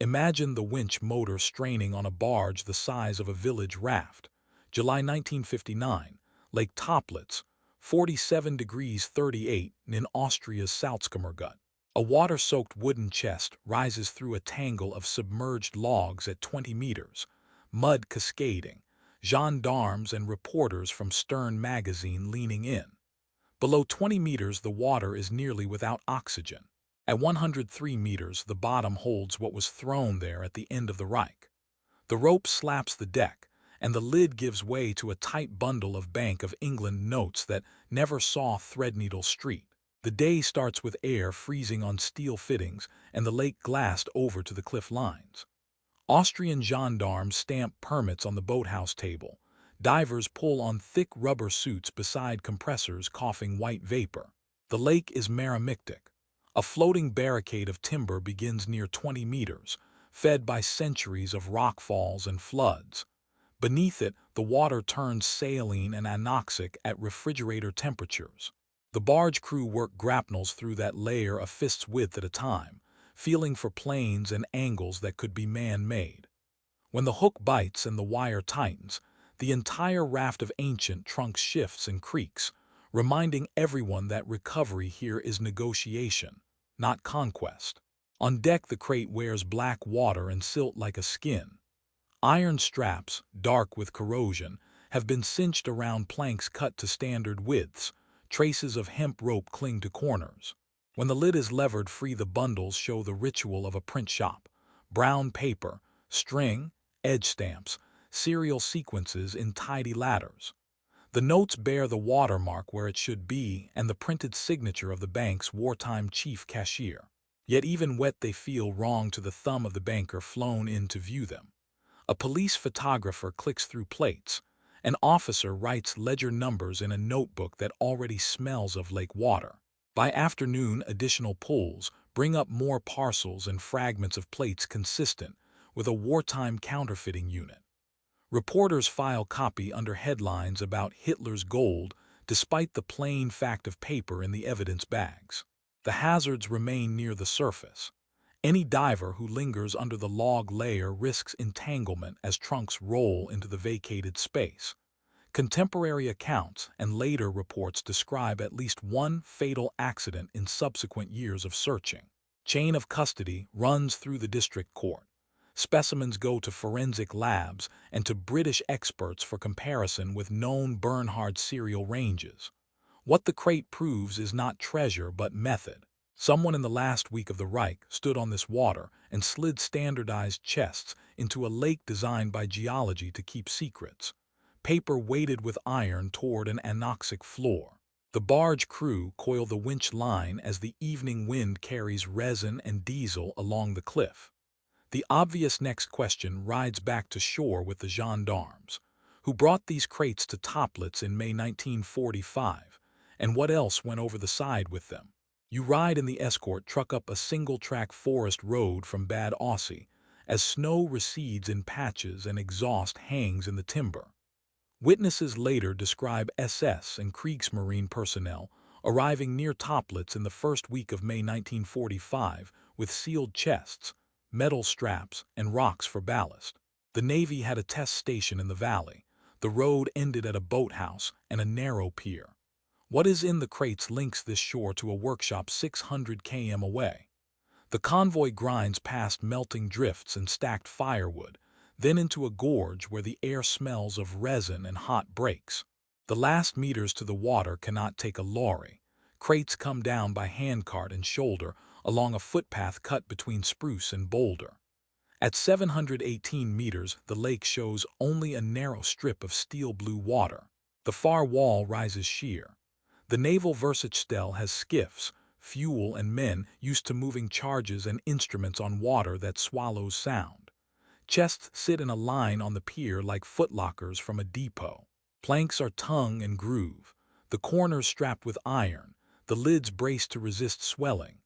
Imagine the winch motor straining on a barge the size of a village raft. July 1959, Lake Toplitz, 47 degrees 38 in Austria's Salzkammergut. A water-soaked wooden chest rises through a tangle of submerged logs at 20 meters, mud cascading, gendarmes and reporters from Stern magazine leaning in. Below 20 meters, the water is nearly without oxygen. At 103 meters, the bottom holds what was thrown there at the end of the Reich. The rope slaps the deck, and the lid gives way to a tight bundle of Bank of England notes that never saw Threadneedle Street. The day starts with air freezing on steel fittings and the lake glassed over to the cliff lines. Austrian gendarmes stamp permits on the boathouse table. Divers pull on thick rubber suits beside compressors coughing white vapor. The lake is meromictic. A floating barricade of timber begins near 20 meters, fed by centuries of rockfalls and floods. Beneath it, the water turns saline and anoxic at refrigerator temperatures. The barge crew work grapnels through that layer a fist's width at a time, feeling for planes and angles that could be man-made. When the hook bites and the wire tightens, the entire raft of ancient trunks shifts and creaks, reminding everyone that recovery here is negotiation, not conquest. On deck, the crate wears black water and silt like a skin. Iron straps, dark with corrosion, have been cinched around planks cut to standard widths. Traces of hemp rope cling to corners. When the lid is levered free, the bundles show the ritual of a print shop. Brown paper, string, edge stamps, serial sequences in tidy ladders. The notes bear the watermark where it should be and the printed signature of the bank's wartime chief cashier. Yet even wet, they feel wrong to the thumb of the banker flown in to view them. A police photographer clicks through plates. An officer writes ledger numbers in a notebook that already smells of lake water. By afternoon, additional pulls bring up more parcels and fragments of plates consistent with a wartime counterfeiting unit. Reporters file copy under headlines about Hitler's gold, despite the plain fact of paper in the evidence bags. The hazards remain near the surface. Any diver who lingers under the log layer risks entanglement as trunks roll into the vacated space. Contemporary accounts and later reports describe at least one fatal accident in subsequent years of searching. Chain of custody runs through the district court. Specimens go to forensic labs and to British experts for comparison with known Bernhard serial ranges. What the crate proves is not treasure but method. Someone in the last week of the Reich stood on this water and slid standardized chests into a lake designed by geology to keep secrets. Paper weighted with iron toward an anoxic floor. The barge crew coil the winch line as the evening wind carries resin and diesel along the cliff. The obvious next question rides back to shore with the gendarmes. Who brought these crates to Toplitz in May 1945, and what else went over the side with them? You ride in the escort truck up a single-track forest road from Bad Aussie, as snow recedes in patches and exhaust hangs in the timber. Witnesses later describe SS and Kriegsmarine personnel arriving near Toplitz in the first week of May 1945 with sealed chests, metal straps, and rocks for ballast. The Navy had a test station in the valley. The road ended at a boathouse and a narrow pier. What is in the crates links this shore to a workshop 600 km away. The convoy grinds past melting drifts and stacked firewood, then into a gorge where the air smells of resin and hot brakes. The last meters to the water cannot take a lorry. Crates come down by handcart and shoulder along a footpath cut between spruce and boulder. At 718 meters, the lake shows only a narrow strip of steel-blue water. The far wall rises sheer. The naval Versachtell has skiffs, fuel, and men used to moving charges and instruments on water that swallows sound. Chests sit in a line on the pier like footlockers from a depot. Planks are tongue and groove, the corners strapped with iron, the lids braced to resist swelling.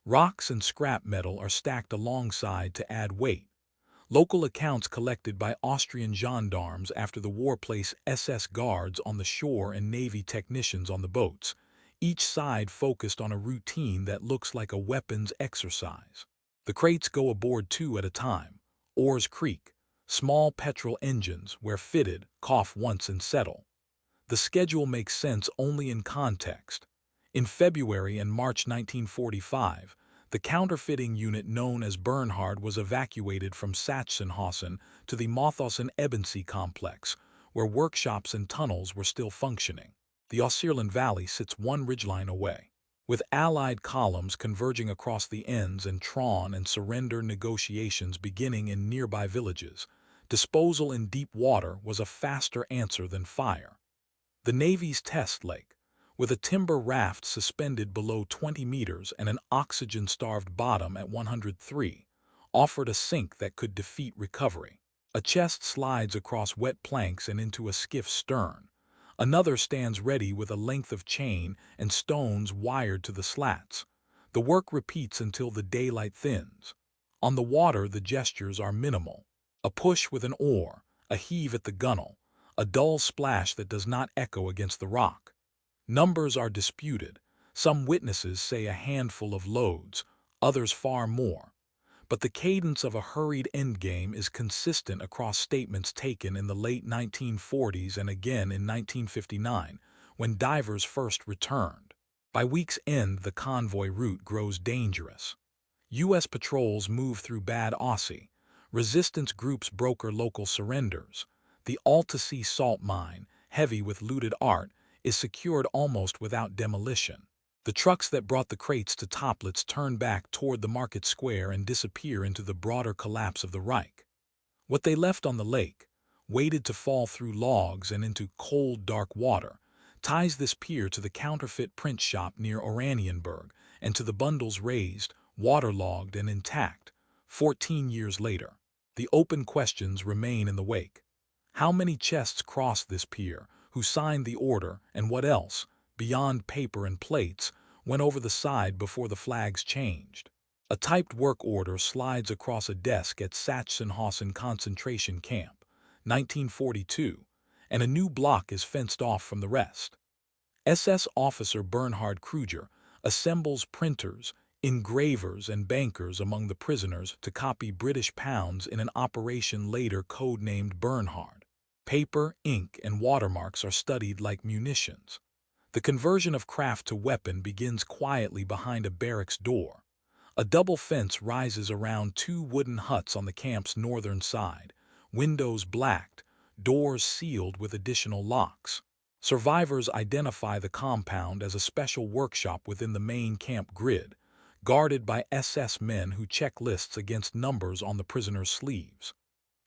Rocks and scrap metal are stacked alongside to add weight. Local accounts collected by Austrian gendarmes after the war place SS guards on the shore and Navy technicians on the boats, each side focused on a routine that looks like a weapons exercise. The crates go aboard 2 at a time. Oars creak. Small petrol engines, where fitted, cough once and settle. The schedule makes sense only in context. In February and March 1945, the counterfeiting unit known as Bernhard was evacuated from Sachsenhausen to the Mauthausen-Ebensee complex, where workshops and tunnels were still functioning. The Austrian Valley sits one ridgeline away. With Allied columns converging across the Enns and Traun and surrender negotiations beginning in nearby villages, disposal in deep water was a faster answer than fire. The Navy's test lake, with a timber raft suspended below 20 meters and an oxygen-starved bottom at 103, offered a sink that could defeat recovery. A chest slides across wet planks and into a skiff's stern. Another stands ready with a length of chain and stones wired to the slats. The work repeats until the daylight thins. On the water, the gestures are minimal. A push with an oar, a heave at the gunwale, a dull splash that does not echo against the rock. Numbers are disputed. Some witnesses say a handful of loads, others far more. But the cadence of a hurried endgame is consistent across statements taken in the late 1940s and again in 1959, when divers first returned. By week's end, the convoy route grows dangerous. U.S. patrols move through Bad Aussie. Resistance groups broker local surrenders. The Alta-Sea salt mine, heavy with looted art, is secured almost without demolition. The trucks that brought the crates to Toplitz turn back toward the market square and disappear into the broader collapse of the Reich. What they left on the lake, waited to fall through logs and into cold, dark water, ties this pier to the counterfeit print shop near Oranienburg and to the bundles raised, waterlogged and intact, 14 years later. The open questions remain in the wake. How many chests crossed this pier, who signed the order, and what else, beyond paper and plates, went over the side before the flags changed? A typed work order slides across a desk at Sachsenhausen concentration camp, 1942, and a new block is fenced off from the rest. SS officer Bernhard Kruger assembles printers, engravers and bankers among the prisoners to copy British pounds in an operation later codenamed Bernhard. Paper, ink, and watermarks are studied like munitions. The conversion of craft to weapon begins quietly behind a barracks door. A double fence rises around 2 wooden huts on the camp's northern side, windows blacked, doors sealed with additional locks. Survivors identify the compound as a special workshop within the main camp grid, guarded by SS men who check lists against numbers on the prisoners' sleeves.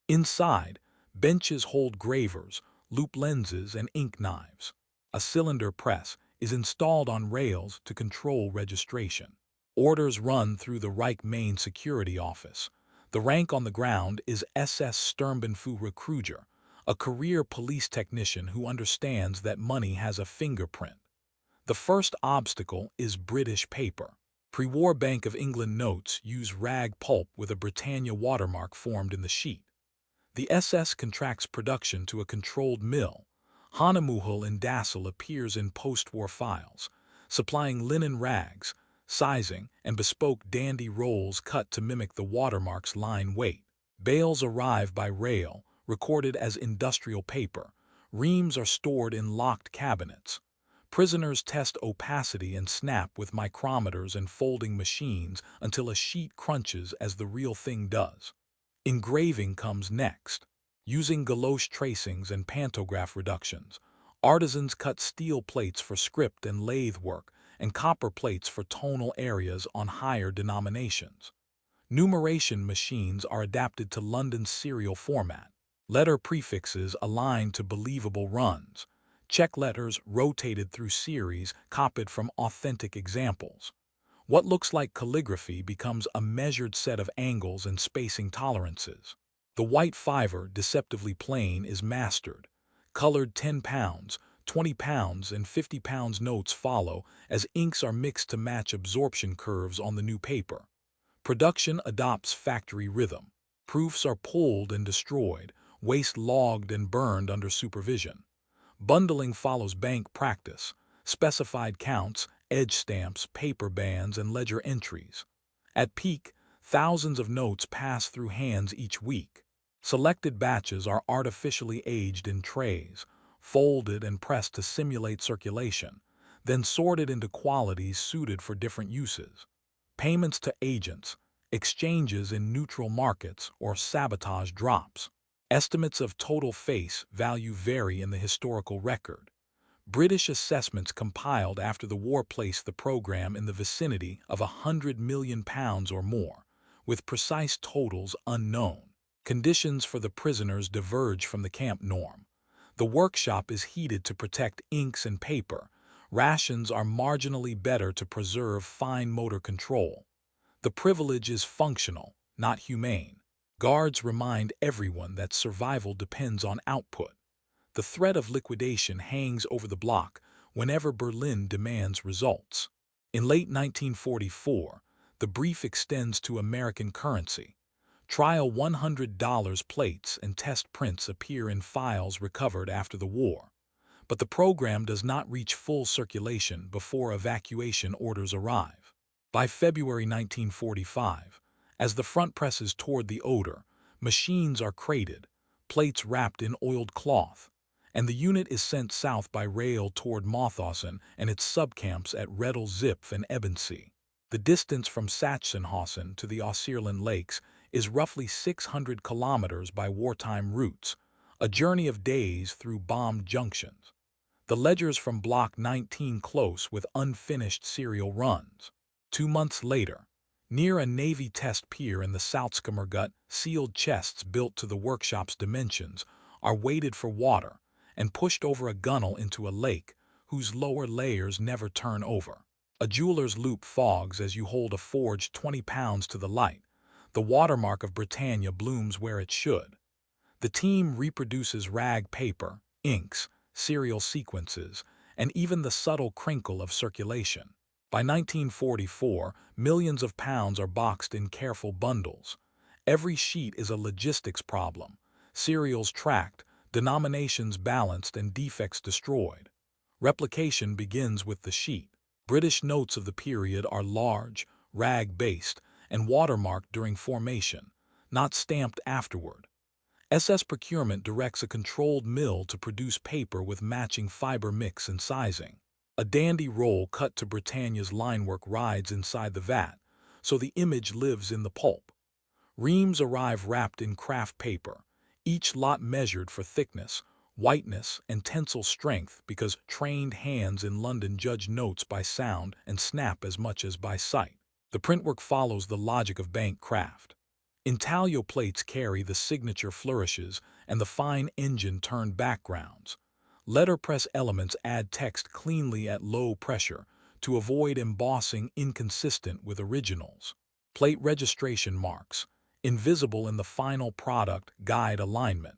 Inside, benches hold gravers, loop lenses, and ink knives. A cylinder press is installed on rails to control registration. Orders run through the Reich main security office. The rank on the ground is SS Sturmbannführer Kruger, a career police technician who understands that money has a fingerprint. The first obstacle is British paper. Pre-war Bank of England notes use rag pulp with a Britannia watermark formed in the sheet. The SS contracts production to a controlled mill. Hanemuhel in Dassel appears in post-war files, supplying linen rags, sizing, and bespoke dandy rolls cut to mimic the watermark's line weight. Bales arrive by rail, recorded as industrial paper. Reams are stored in locked cabinets. Prisoners test opacity and snap with micrometers and folding machines until a sheet crunches as the real thing does. Engraving comes next. Using galoche tracings and pantograph reductions, artisans cut steel plates for script and lathe work and copper plates for tonal areas on higher denominations. Numeration machines are adapted to London's serial format. Letter prefixes aligned to believable runs. Check letters rotated through series copied from authentic examples. What looks like calligraphy becomes a measured set of angles and spacing tolerances. The white fiver, deceptively plain, is mastered. Colored 10 pounds, 20 pounds, and 50 pounds notes follow as inks are mixed to match absorption curves on the new paper. Production adopts factory rhythm. Proofs are pulled and destroyed, waste logged and burned under supervision. Bundling follows bank practice, specified counts, edge stamps, paper bands, and ledger entries. At peak, Thousands of notes pass through hands each week. Selected batches are artificially aged in trays, folded and pressed to simulate circulation, then sorted into qualities suited for different uses. Payments to agents, exchanges in neutral markets, or sabotage drops. Estimates of total face value vary in the historical record. British assessments compiled after the war placed the program in the vicinity of £100 million or more, with precise totals unknown. Conditions for the prisoners diverge from the camp norm. The workshop is heated to protect inks and paper. Rations are marginally better to preserve fine motor control. The privilege is functional, not humane. Guards remind everyone that survival depends on output. The threat of liquidation hangs over the block whenever Berlin demands results. In late 1944, the brief extends to American currency. Trial $100 plates and test prints appear in files recovered after the war. But the program does not reach full circulation before evacuation orders arrive. By February 1945, as the front presses toward the Oder, machines are crated, plates wrapped in oiled cloth, and the unit is sent south by rail toward Mauthausen and its subcamps at Redl-Zipf and Ebensee. The distance from Sachsenhausen to the Austrian Lakes is roughly 600 kilometers by wartime routes, a journey of days through bombed junctions. The ledgers from Block 19 close with unfinished serial runs. 2 months later, near a Navy test pier in the Salzkammergut, sealed chests built to the workshop's dimensions are weighted for water and pushed over a gunnel into a lake whose lower layers never turn over. A jeweler's loop fogs as you hold a forged 20 pounds to the light. The watermark of Britannia blooms where it should. The team reproduces rag paper, inks, serial sequences, and even the subtle crinkle of circulation. By 1944, millions of pounds are boxed in careful bundles. Every sheet is a logistics problem. Serials tracked, denominations balanced, and defects destroyed. Replication begins with the sheet. British notes of the period are large, rag-based, and watermarked during formation, not stamped afterward. SS procurement directs a controlled mill to produce paper with matching fiber mix and sizing. A dandy roll cut to Britannia's linework rides inside the vat, so the image lives in the pulp. Reams arrive wrapped in craft paper, each lot measured for thickness, whiteness, and tensile strength because trained hands in London judge notes by sound and snap as much as by sight. The printwork follows the logic of bank craft. Intaglio plates carry the signature flourishes and the fine engine-turned backgrounds. Letterpress elements add text cleanly at low pressure to avoid embossing inconsistent with originals. Plate registration marks, invisible in the final product, guide alignment.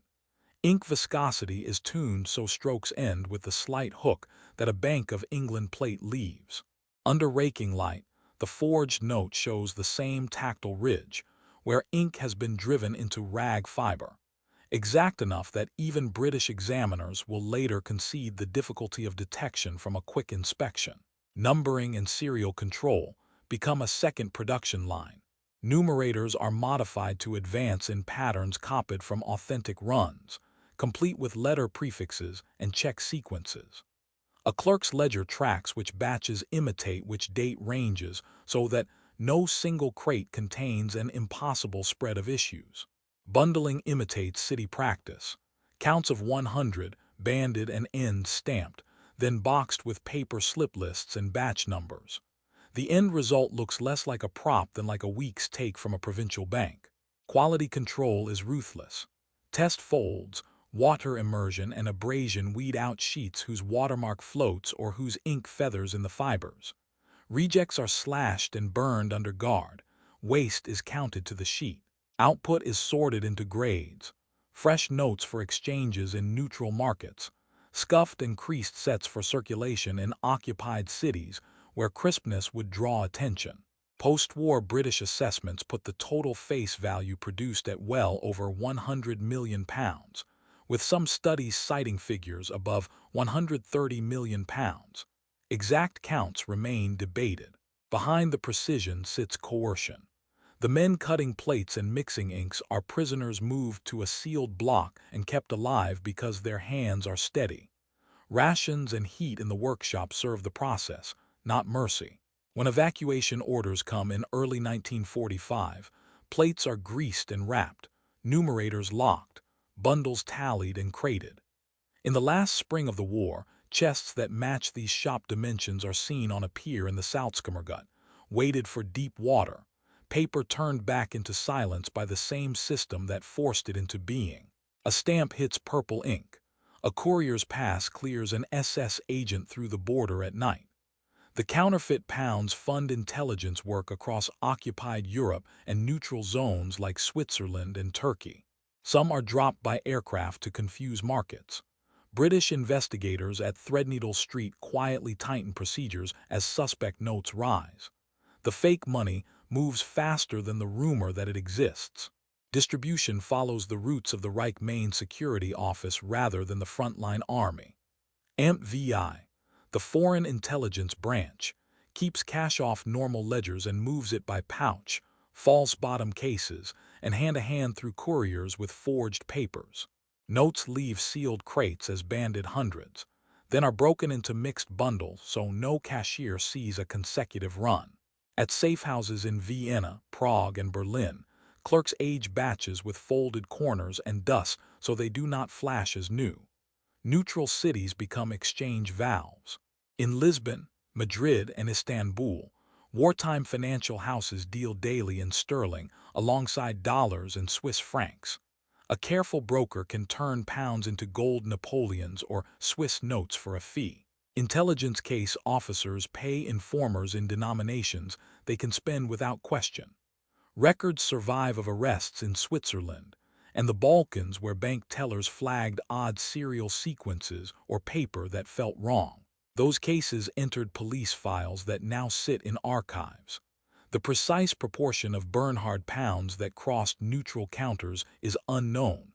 Ink viscosity is tuned so strokes end with the slight hook that a Bank of England plate leaves. Under raking light, the forged note shows the same tactile ridge, where ink has been driven into rag fiber, exact enough that even British examiners will later concede the difficulty of detection from a quick inspection. Numbering and serial control become a second production line. Numerators are modified to advance in patterns copied from authentic runs, complete with letter prefixes and check sequences. A clerk's ledger tracks which batches imitate which date ranges so that no single crate contains an impossible spread of issues. Bundling imitates city practice. Counts of 100, banded and ends stamped, then boxed with paper slip lists and batch numbers. The end result looks less like a prop than like a week's take from a provincial bank. Quality control is ruthless. Test folds, water immersion, and abrasion weed out sheets whose watermark floats or whose ink feathers in the fibers. Rejects are slashed and burned under guard. Waste is counted to the sheet. Output is sorted into grades. Fresh notes for exchanges in neutral markets. Scuffed and creased sets for circulation in occupied cities where crispness would draw attention. Post-war British assessments put the total face value produced at well over £100 million, with some studies citing figures above £130 million. Exact counts remain debated. Behind the precision sits coercion. The men cutting plates and mixing inks are prisoners moved to a sealed block and kept alive because their hands are steady. Rations and heat in the workshop serve the process, not mercy. When evacuation orders come in early 1945, plates are greased and wrapped, numerators locked, bundles tallied and crated. In the last spring of the war, chests that match these shop dimensions are seen on a pier in the Salzkammergut, weighted for deep water, paper turned back into silence by the same system that forced it into being. A stamp hits purple ink. A courier's pass clears an SS agent through the border at night. The counterfeit pounds fund intelligence work across occupied Europe and neutral zones like Switzerland and Turkey. Some are dropped by aircraft to confuse markets. British investigators at Threadneedle Street quietly tighten procedures as suspect notes rise. The fake money moves faster than the rumor that it exists. Distribution follows the routes of the Reich main security office rather than the frontline army. AMPVI, the Foreign Intelligence Branch, keeps cash off normal ledgers and moves it by pouch, false bottom cases, and hand-to-hand through couriers with forged papers. Notes leave sealed crates as banded hundreds, then are broken into mixed bundles so no cashier sees a consecutive run. At safe houses in Vienna, Prague, and Berlin, clerks age batches with folded corners and dust so they do not flash as new. Neutral cities become exchange valves. In Lisbon, Madrid, and Istanbul, wartime financial houses deal daily in sterling alongside dollars and Swiss francs. A careful broker can turn pounds into gold Napoleons or Swiss notes for a fee. Intelligence case officers pay informers in denominations they can spend without question. Records survive of arrests in Switzerland and the Balkans where bank tellers flagged odd serial sequences or paper that felt wrong. Those cases entered police files that now sit in archives. The precise proportion of Bernhard pounds that crossed neutral counters is unknown.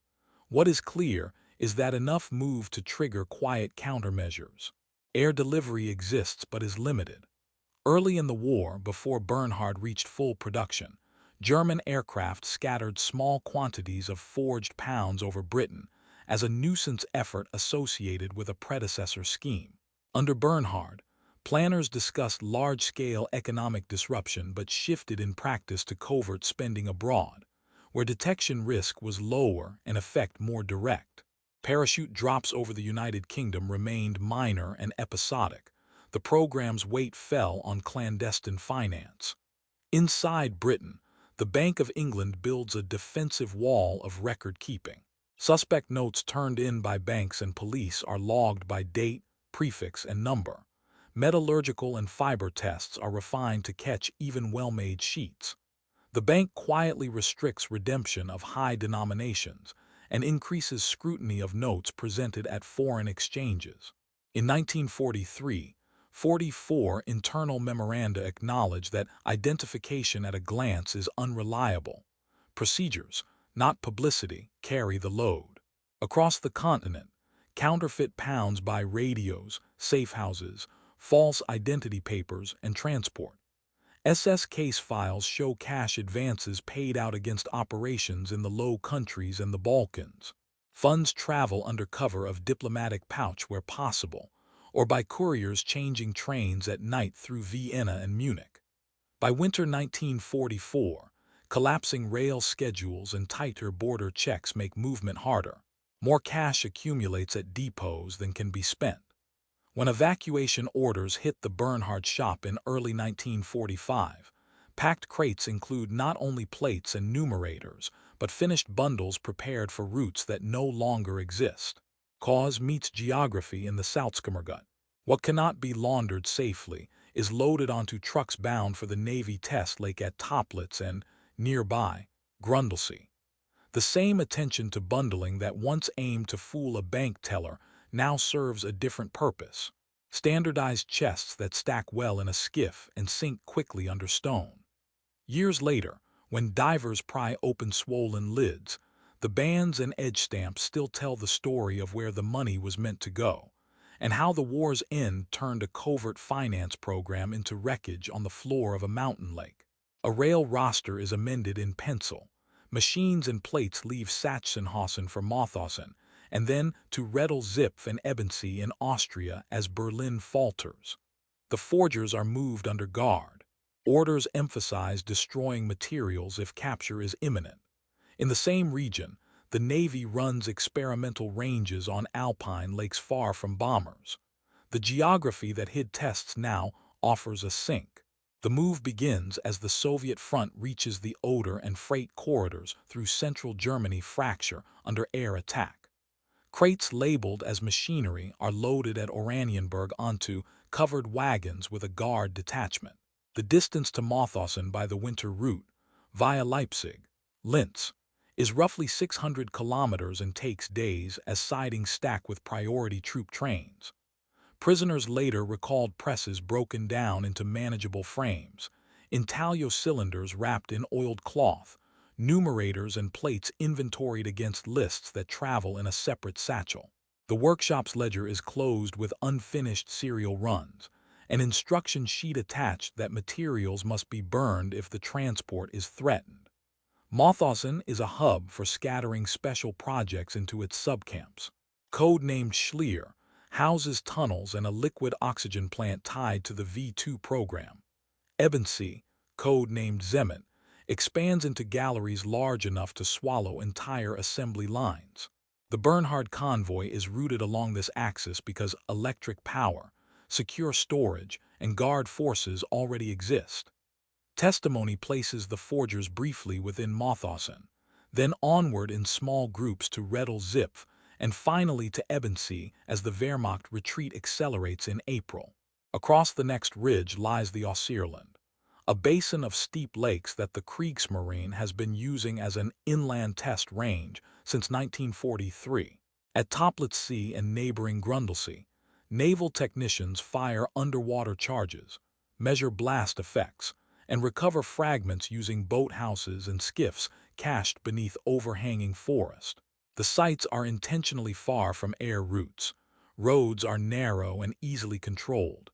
What is clear is that enough moved to trigger quiet countermeasures. Air delivery exists but is limited. Early in the war, before Bernhard reached full production, German aircraft scattered small quantities of forged pounds over Britain as a nuisance effort associated with a predecessor scheme. Under Bernhard, planners discussed large-scale economic disruption but shifted in practice to covert spending abroad, where detection risk was lower and effect more direct. Parachute drops over the United Kingdom remained minor and episodic. The program's weight fell on clandestine finance. Inside Britain, the Bank of England builds a defensive wall of record-keeping. Suspect notes turned in by banks and police are logged by date, prefix, and number. Metallurgical and fiber tests are refined to catch even well-made sheets. The bank quietly restricts redemption of high denominations and increases scrutiny of notes presented at foreign exchanges. In 1943, 44 internal memoranda acknowledge that identification at a glance is unreliable. Procedures, not publicity, carry the load. Across the continent, counterfeit pounds by radios, safe houses, false identity papers, and transport. SS case files show cash advances paid out against operations in the Low Countries and the Balkans. Funds travel under cover of diplomatic pouch where possible, or by couriers changing trains at night through Vienna and Munich. By winter 1944, collapsing rail schedules and tighter border checks make movement harder. More cash accumulates at depots than can be spent. When evacuation orders hit the Bernhard shop in early 1945, packed crates include not only plates and numerators, but finished bundles prepared for routes that no longer exist. Cause meets geography in the Salzkammergut. What cannot be laundered safely is loaded onto trucks bound for the Navy test lake at Toplitz and, nearby, Grundlsee. The same attention to bundling that once aimed to fool a bank teller now serves a different purpose. Standardized chests that stack well in a skiff and sink quickly under stone. Years later, when divers pry open swollen lids, the bands and edge stamps still tell the story of where the money was meant to go, and how the war's end turned a covert finance program into wreckage on the floor of a mountain lake. A rail roster is amended in pencil. Machines and plates leave Sachsenhausen for Mauthausen, and then to Rettel-Zipf and Ebensee in Austria as Berlin falters. The forgers are moved under guard. Orders emphasize destroying materials if capture is imminent. In the same region, the Navy runs experimental ranges on alpine lakes far from bombers. The geography that hid tests now offers a sink. The move begins as the Soviet front reaches the Oder and freight corridors through central Germany fracture under air attack. Crates labeled as machinery are loaded at Oranienburg onto covered wagons with a guard detachment. The distance to Mauthausen by the winter route, via Leipzig, Linz, is roughly 600 kilometers and takes days as sidings stack with priority troop trains. Prisoners later recalled presses broken down into manageable frames, intaglio cylinders wrapped in oiled cloth, numerators and plates inventoried against lists that travel in a separate satchel. The workshop's ledger is closed with unfinished serial runs, an instruction sheet attached that materials must be burned if the transport is threatened. Mauthausen is a hub for scattering special projects into its subcamps. Code-named Schlier houses tunnels and a liquid oxygen plant tied to the V2 program. Ebensee, code-named Zemmet, expands into galleries large enough to swallow entire assembly lines. The Bernhard convoy is routed along this axis because electric power, secure storage, and guard forces already exist. Testimony places the forgers briefly within Mauthausen, then onward in small groups to Rettel-Zipf, and finally to Ebensee as the Wehrmacht retreat accelerates in April. Across the next ridge lies the Aussierland, a basin of steep lakes that the Kriegsmarine has been using as an inland test range since 1943. At Toplitz Sea and neighboring Grundlsee, naval technicians fire underwater charges, measure blast effects, and recover fragments using boathouses and skiffs cached beneath overhanging forest. The sites are intentionally far from air routes. Roads are narrow and easily controlled.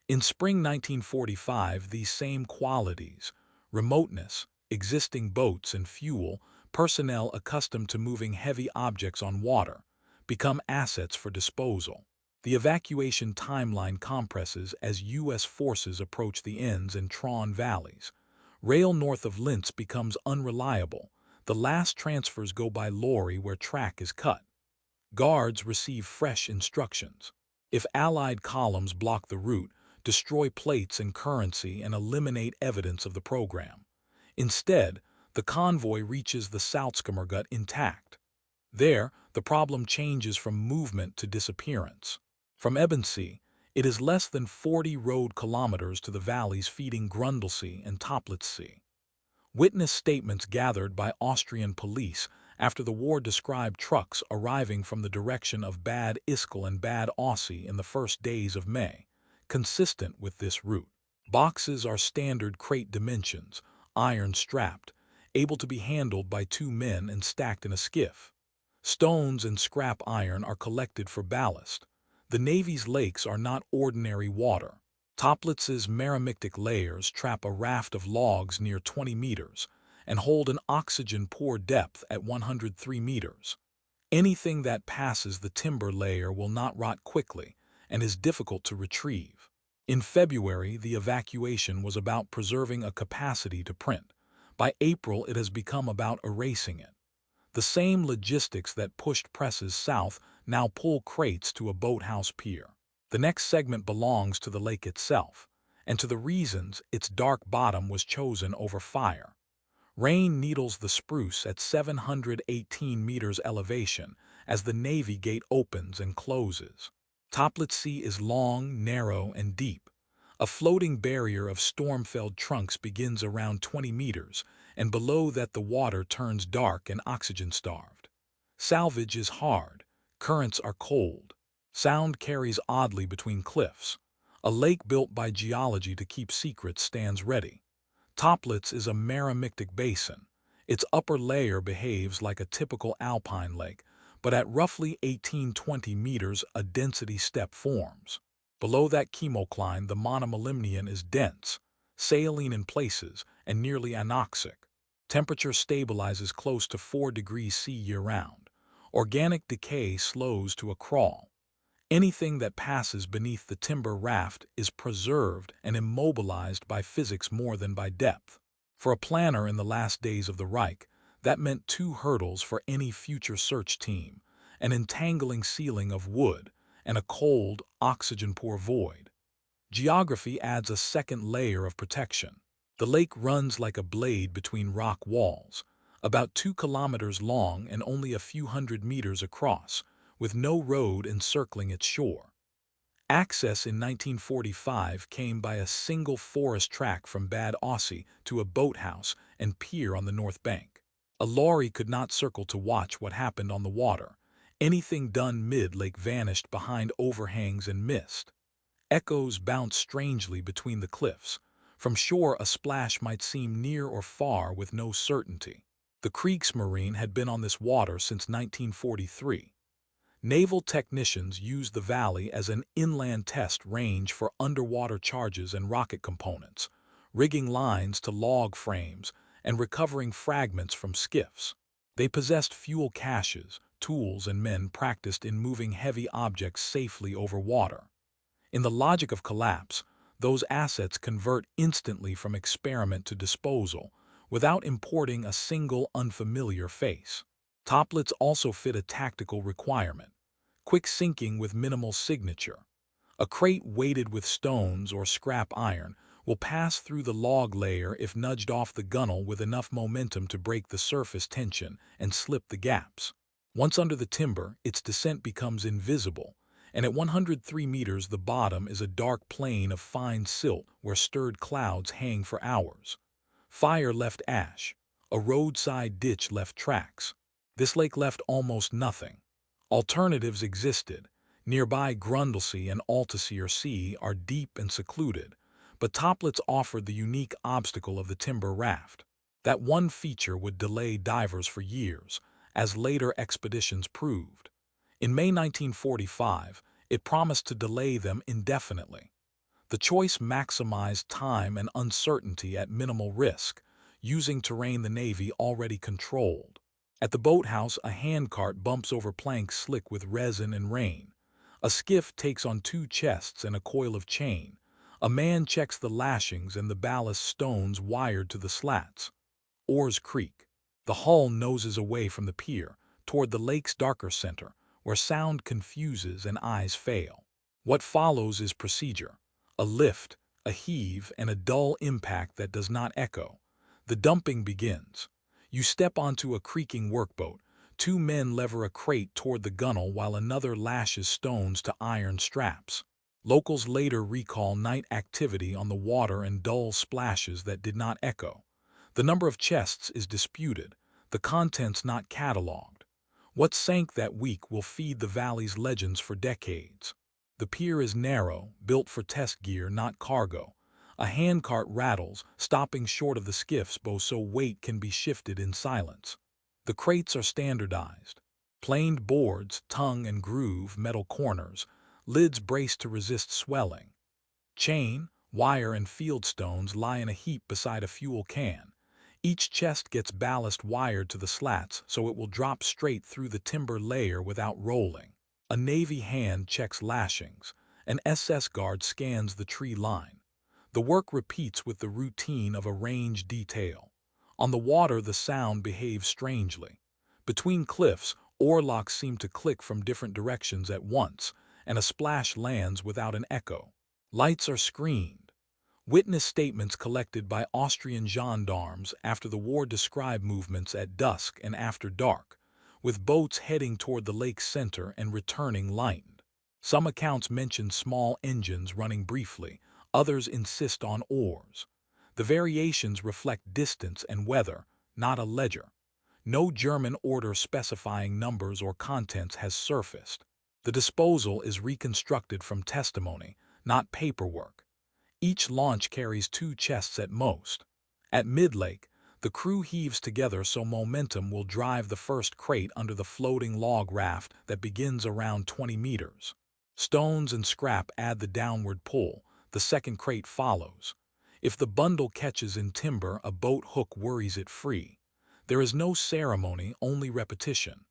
In spring 1945, these same qualities, remoteness, existing boats and fuel, personnel accustomed to moving heavy objects on water, become assets for disposal. The evacuation timeline compresses as U.S. forces approach the Enns and Traun valleys. Rail north of Linz becomes unreliable. The last transfers go by lorry where track is cut. Guards receive fresh instructions. If Allied columns block the route, destroy plates and currency and eliminate evidence of the program. Instead, the convoy reaches the Salzkammergut intact. There, the problem changes from movement to disappearance. From Ebensee, it is less than 40 road kilometers to the valleys feeding Grundlsee and Toplitzsee. Witness statements gathered by Austrian police after the war described trucks arriving from the direction of Bad Ischl and Bad Aussee in the first days of May, consistent with this route. Boxes are standard crate dimensions, iron-strapped, able to be handled by 2 men and stacked in a skiff. Stones and scrap iron are collected for ballast. The Navy's lakes are not ordinary water. Toplitz's meromictic layers trap a raft of logs near 20 meters and hold an oxygen-poor depth at 103 meters. Anything that passes the timber layer will not rot quickly and is difficult to retrieve. In February, the evacuation was about preserving a capacity to print. By April, it has become about erasing it. The same logistics that pushed presses south now pull crates to a boathouse pier. The next segment belongs to the lake itself, and to the reasons its dark bottom was chosen over fire. Rain needles the spruce at 718 meters elevation as the Navy gate opens and closes. Toplitzsee is long, narrow, and deep. A floating barrier of storm-felled trunks begins around 20 meters, and below that the water turns dark and oxygen-starved. Salvage is hard. Currents are cold. Sound carries oddly between cliffs. A lake built by geology to keep secrets stands ready. Toplitz is a meromictic basin. Its upper layer behaves like a typical alpine lake, but at roughly 18-20 meters a density step forms. Below that chemocline, the monomolymnion is dense, saline in places, and nearly anoxic. Temperature stabilizes close to 4 degrees C year-round. Organic decay slows to a crawl. Anything that passes beneath the timber raft is preserved and immobilized by physics more than by depth. For a planner in the last days of the Reich, that meant 2 hurdles for any future search team: an entangling ceiling of wood and a cold, oxygen-poor void. Geography adds a second layer of protection. The lake runs like a blade between rock walls, about 2 kilometers long and only a few hundred meters across, with no road encircling its shore. Access in 1945 came by a single forest track from Bad Aussee to a boathouse and pier on the north bank. A lorry could not circle to watch what happened on the water. Anything done mid-lake vanished behind overhangs and mist. Echoes bounced strangely between the cliffs. From shore a splash might seem near or far with no certainty. The Kriegsmarine had been on this water since 1943. Naval technicians used the valley as an inland test range for underwater charges and rocket components, rigging lines to log frames and recovering fragments from skiffs. They possessed fuel caches, tools, and men practiced in moving heavy objects safely over water. In the logic of collapse, those assets convert instantly from experiment to disposal, without importing a single unfamiliar face. Toplitz also fit a tactical requirement: quick sinking with minimal signature. A crate weighted with stones or scrap iron will pass through the log layer if nudged off the gunwale with enough momentum to break the surface tension and slip the gaps. Once under the timber, its descent becomes invisible, and at 103 meters the bottom is a dark plain of fine silt where stirred clouds hang for hours. Fire left ash. A roadside ditch left tracks. This lake left almost nothing. Alternatives existed. Nearby Grundlsee and Alteseer Sea are deep and secluded, but Toplitz offered the unique obstacle of the timber raft. That one feature would delay divers for years, as later expeditions proved. In May 1945, it promised to delay them indefinitely. The choice maximized time and uncertainty at minimal risk, using terrain the Navy already controlled. At the boathouse, a handcart bumps over planks slick with resin and rain. A skiff takes on 2 chests and a coil of chain. A man checks the lashings and the ballast stones wired to the slats. Oars creak. The hull noses away from the pier, toward the lake's darker center, where sound confuses and eyes fail. What follows is procedure: a lift, a heave, and a dull impact that does not echo. The dumping begins. You step onto a creaking workboat. 2 men lever a crate toward the gunwale while another lashes stones to iron straps. Locals later recall night activity on the water and dull splashes that did not echo. The number of chests is disputed, the contents not cataloged. What sank that week will feed the valley's legends for decades. The pier is narrow, built for test gear, not cargo. A handcart rattles, stopping short of the skiff's bow so weight can be shifted in silence. The crates are standardized. Planed boards, tongue and groove, metal corners, lids braced to resist swelling. Chain, wire, and field stones lie in a heap beside a fuel can. Each chest gets ballast wired to the slats so it will drop straight through the timber layer without rolling. A Navy hand checks lashings. An SS guard scans the tree line. The work repeats with the routine of a range detail. On the water, the sound behaves strangely. Between cliffs, oarlocks seem to click from different directions at once, and a splash lands without an echo. Lights are screened. Witness statements collected by Austrian gendarmes after the war describe movements at dusk and after dark, with boats heading toward the lake's center and returning lightened. Some accounts mention small engines running briefly, others insist on oars. The variations reflect distance and weather, not a ledger. No German order specifying numbers or contents has surfaced. The disposal is reconstructed from testimony, not paperwork. Each launch carries 2 chests at most. At mid-lake, the crew heaves together so momentum will drive the first crate under the floating log raft that begins around 20 meters. Stones and scrap add the downward pull. The second crate follows. If the bundle catches in timber, a boat hook worries it free. There is no ceremony, only repetition.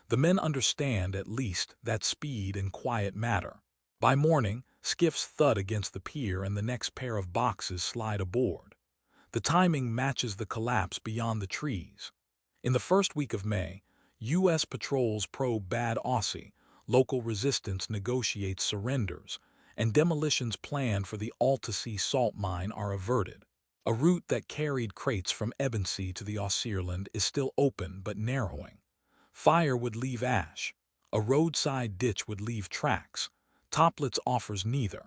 The men understand, at least, that speed and quiet matter. By morning, skiffs thud against the pier and the next pair of boxes slide aboard. The timing matches the collapse beyond the trees. In the first week of May, U.S. patrols probe Bad Aussie, local resistance negotiates surrenders, and demolitions planned for the Alta-Sea salt mine are averted. A route that carried crates from Ebensee to the Austrieland is still open but narrowing. Fire would leave ash. A roadside ditch would leave tracks. Toplitz offers neither.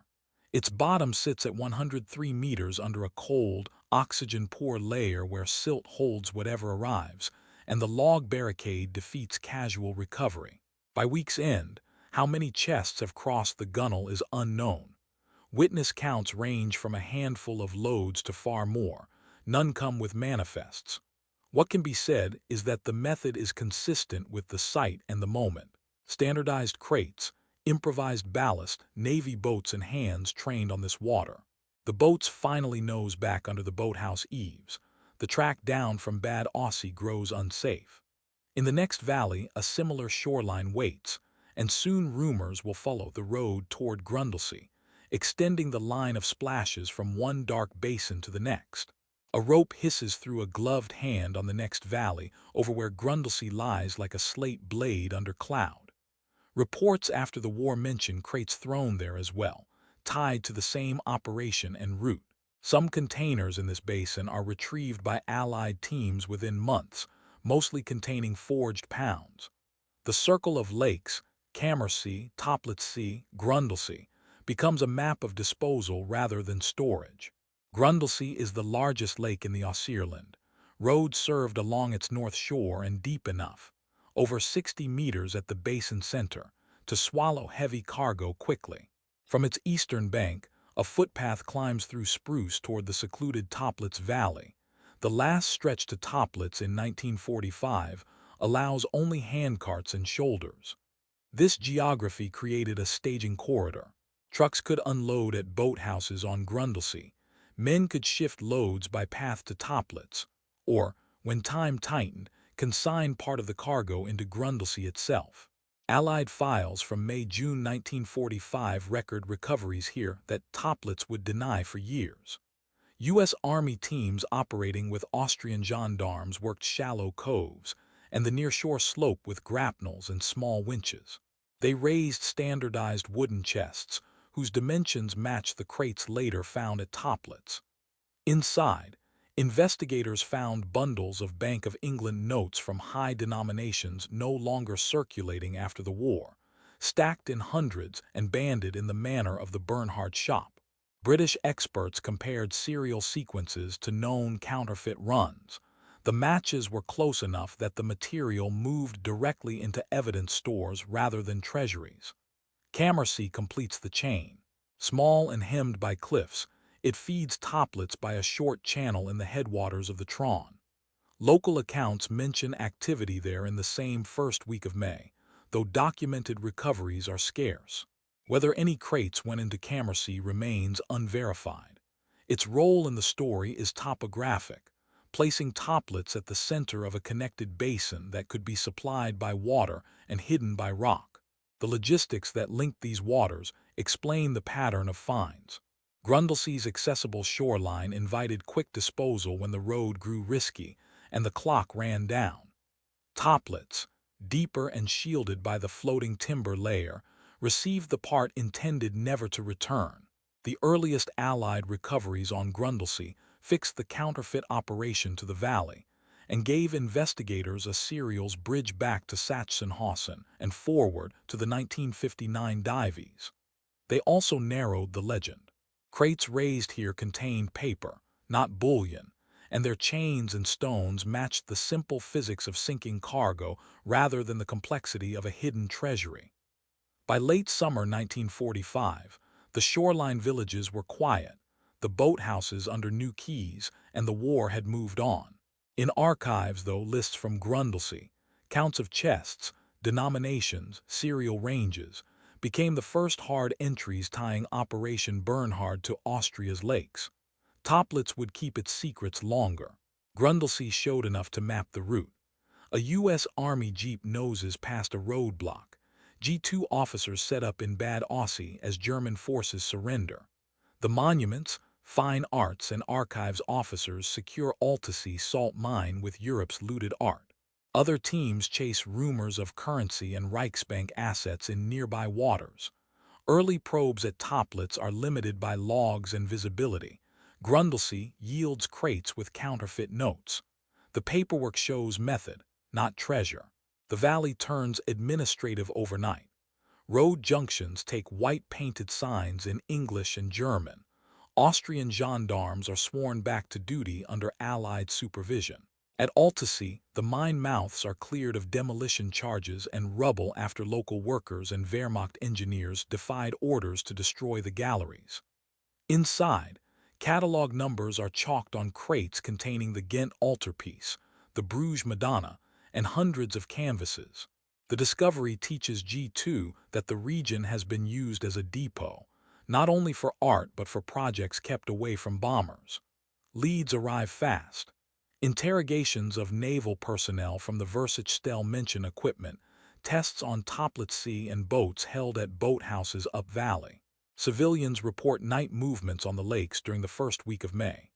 Its bottom sits at 103 meters under a cold, oxygen-poor layer where silt holds whatever arrives, and the log barricade defeats casual recovery. By week's end, how many chests have crossed the gunwale is unknown. Witness counts range from a handful of loads to far more. None come with manifests. What can be said is that the method is consistent with the site and the moment. Standardized crates, improvised ballast, Navy boats and hands trained on this water. The boats finally nose back under the boathouse eaves. The track down from Bad Aussie grows unsafe. In the next valley, a similar shoreline waits, and soon rumors will follow the road toward Grundlsee, extending the line of splashes from one dark basin to the next. A rope hisses through a gloved hand on the next valley over where Grundlsee lies like a slate blade under cloud. Reports after the war mention crates thrown there as well, tied to the same operation en route. Some containers in this basin are retrieved by Allied teams within months, mostly containing forged pounds. The circle of lakes, Kammersee, Toplitzsee, Grundlsee, becomes a map of disposal rather than storage. Grundlsee is the largest lake in the Austrieland. Roads served along its north shore and deep enough, over 60 meters at the basin center, to swallow heavy cargo quickly. From its eastern bank, a footpath climbs through spruce toward the secluded Toplitz Valley. The last stretch to Toplitz in 1945 allows only handcarts and shoulders. This geography created a staging corridor. Trucks could unload at boathouses on Grundlsee. Men could shift loads by path to Toplitz, or, when time tightened, consign part of the cargo into Grundlsee itself. Allied files from May-June 1945 record recoveries here that Toplitz would deny for years. U.S. Army teams operating with Austrian gendarmes worked shallow coves and the nearshore slope with grapnels and small winches. They raised standardized wooden chests, whose dimensions matched the crates later found at Toplitz. Inside, investigators found bundles of Bank of England notes from high denominations no longer circulating after the war, stacked in hundreds and banded in the manner of the Bernhard shop. British experts compared serial sequences to known counterfeit runs. The matches were close enough that the material moved directly into evidence stores rather than treasuries. Kammersee completes the chain. Small and hemmed by cliffs, it feeds Toplitz by a short channel in the headwaters of the Traun. Local accounts mention activity there in the same first week of May, though documented recoveries are scarce. Whether any crates went into Kammersee remains unverified. Its role in the story is topographic, placing Toplitz at the center of a connected basin that could be supplied by water and hidden by rock. The logistics that linked these waters explain the pattern of finds. Grundlsee's accessible shoreline invited quick disposal when the road grew risky and the clock ran down. Toplitz, deeper and shielded by the floating timber layer, received the part intended never to return. The earliest Allied recoveries on Grundlsee fixed the counterfeit operation to the valley and gave investigators a serial's bridge back to Sachsenhausen and forward to the 1959 dives. They also narrowed the legend. Crates raised here contained paper, not bullion, and their chains and stones matched the simple physics of sinking cargo rather than the complexity of a hidden treasury. By late summer 1945, the shoreline villages were quiet, the boathouses under new quays, and the war had moved on. In archives, though, lists from Grundlsee, counts of chests, denominations, serial ranges, became the first hard entries tying Operation Bernhard to Austria's lakes. Toplitz would keep its secrets longer. Grundlsee showed enough to map the route. A U.S. Army jeep noses past a roadblock. G2 officers set up in Bad Aussie as German forces surrender. The monuments, fine arts, and archives officers secure Altsee salt mine with Europe's looted art. Other teams chase rumors of currency and Reichsbank assets in nearby waters. Early probes at Toplitz are limited by logs and visibility. Grundlsee yields crates with counterfeit notes. The paperwork shows method, not treasure. The valley turns administrative overnight. Road junctions take white-painted signs in English and German. Austrian gendarmes are sworn back to duty under Allied supervision. At Altsee, the mine mouths are cleared of demolition charges and rubble after local workers and Wehrmacht engineers defied orders to destroy the galleries. Inside, catalog numbers are chalked on crates containing the Ghent altarpiece, the Bruges Madonna, and hundreds of canvases. The discovery teaches G2 that the region has been used as a depot, not only for art but for projects kept away from bombers. Leads arrive fast. Interrogations of naval personnel from the Versailles mention equipment, tests on Toplitz and boats held at boathouses up valley. Civilians report night movements on the lakes during the first week of May.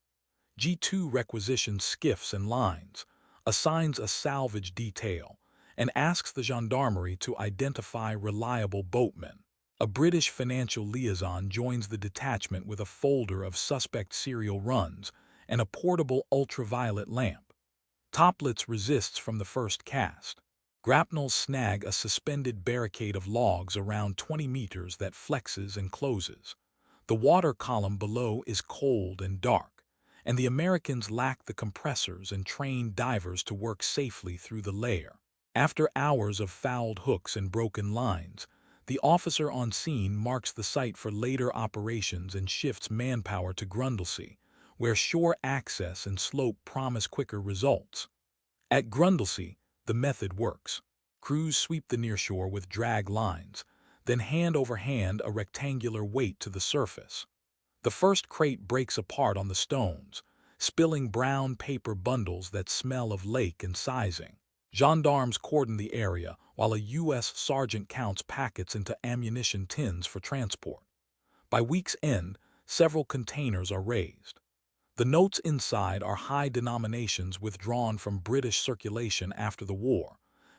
G2 requisitions skiffs and lines, assigns a salvage detail, and asks the gendarmerie to identify reliable boatmen. A British financial liaison joins the detachment with a folder of suspect serial runs and a portable ultraviolet lamp. Toplitz resists from the first cast. Grapnels snag a suspended barricade of logs around 20 meters that flexes and closes. The water column below is cold and dark, and the Americans lack the compressors and trained divers to work safely through the layer. After hours of fouled hooks and broken lines, the officer on scene marks the site for later operations and shifts manpower to Grundlsee, where shore access and slope promise quicker results. At Grundlsee, the method works. Crews sweep the nearshore with drag lines, then hand over hand a rectangular weight to the surface. The first crate breaks apart on the stones, spilling brown paper bundles that smell of lake and sizing. Gendarmes cordon the area while a U.S. sergeant counts packets into ammunition tins for transport. By week's end, several containers are raised. The notes inside are high denominations withdrawn from British circulation after the war,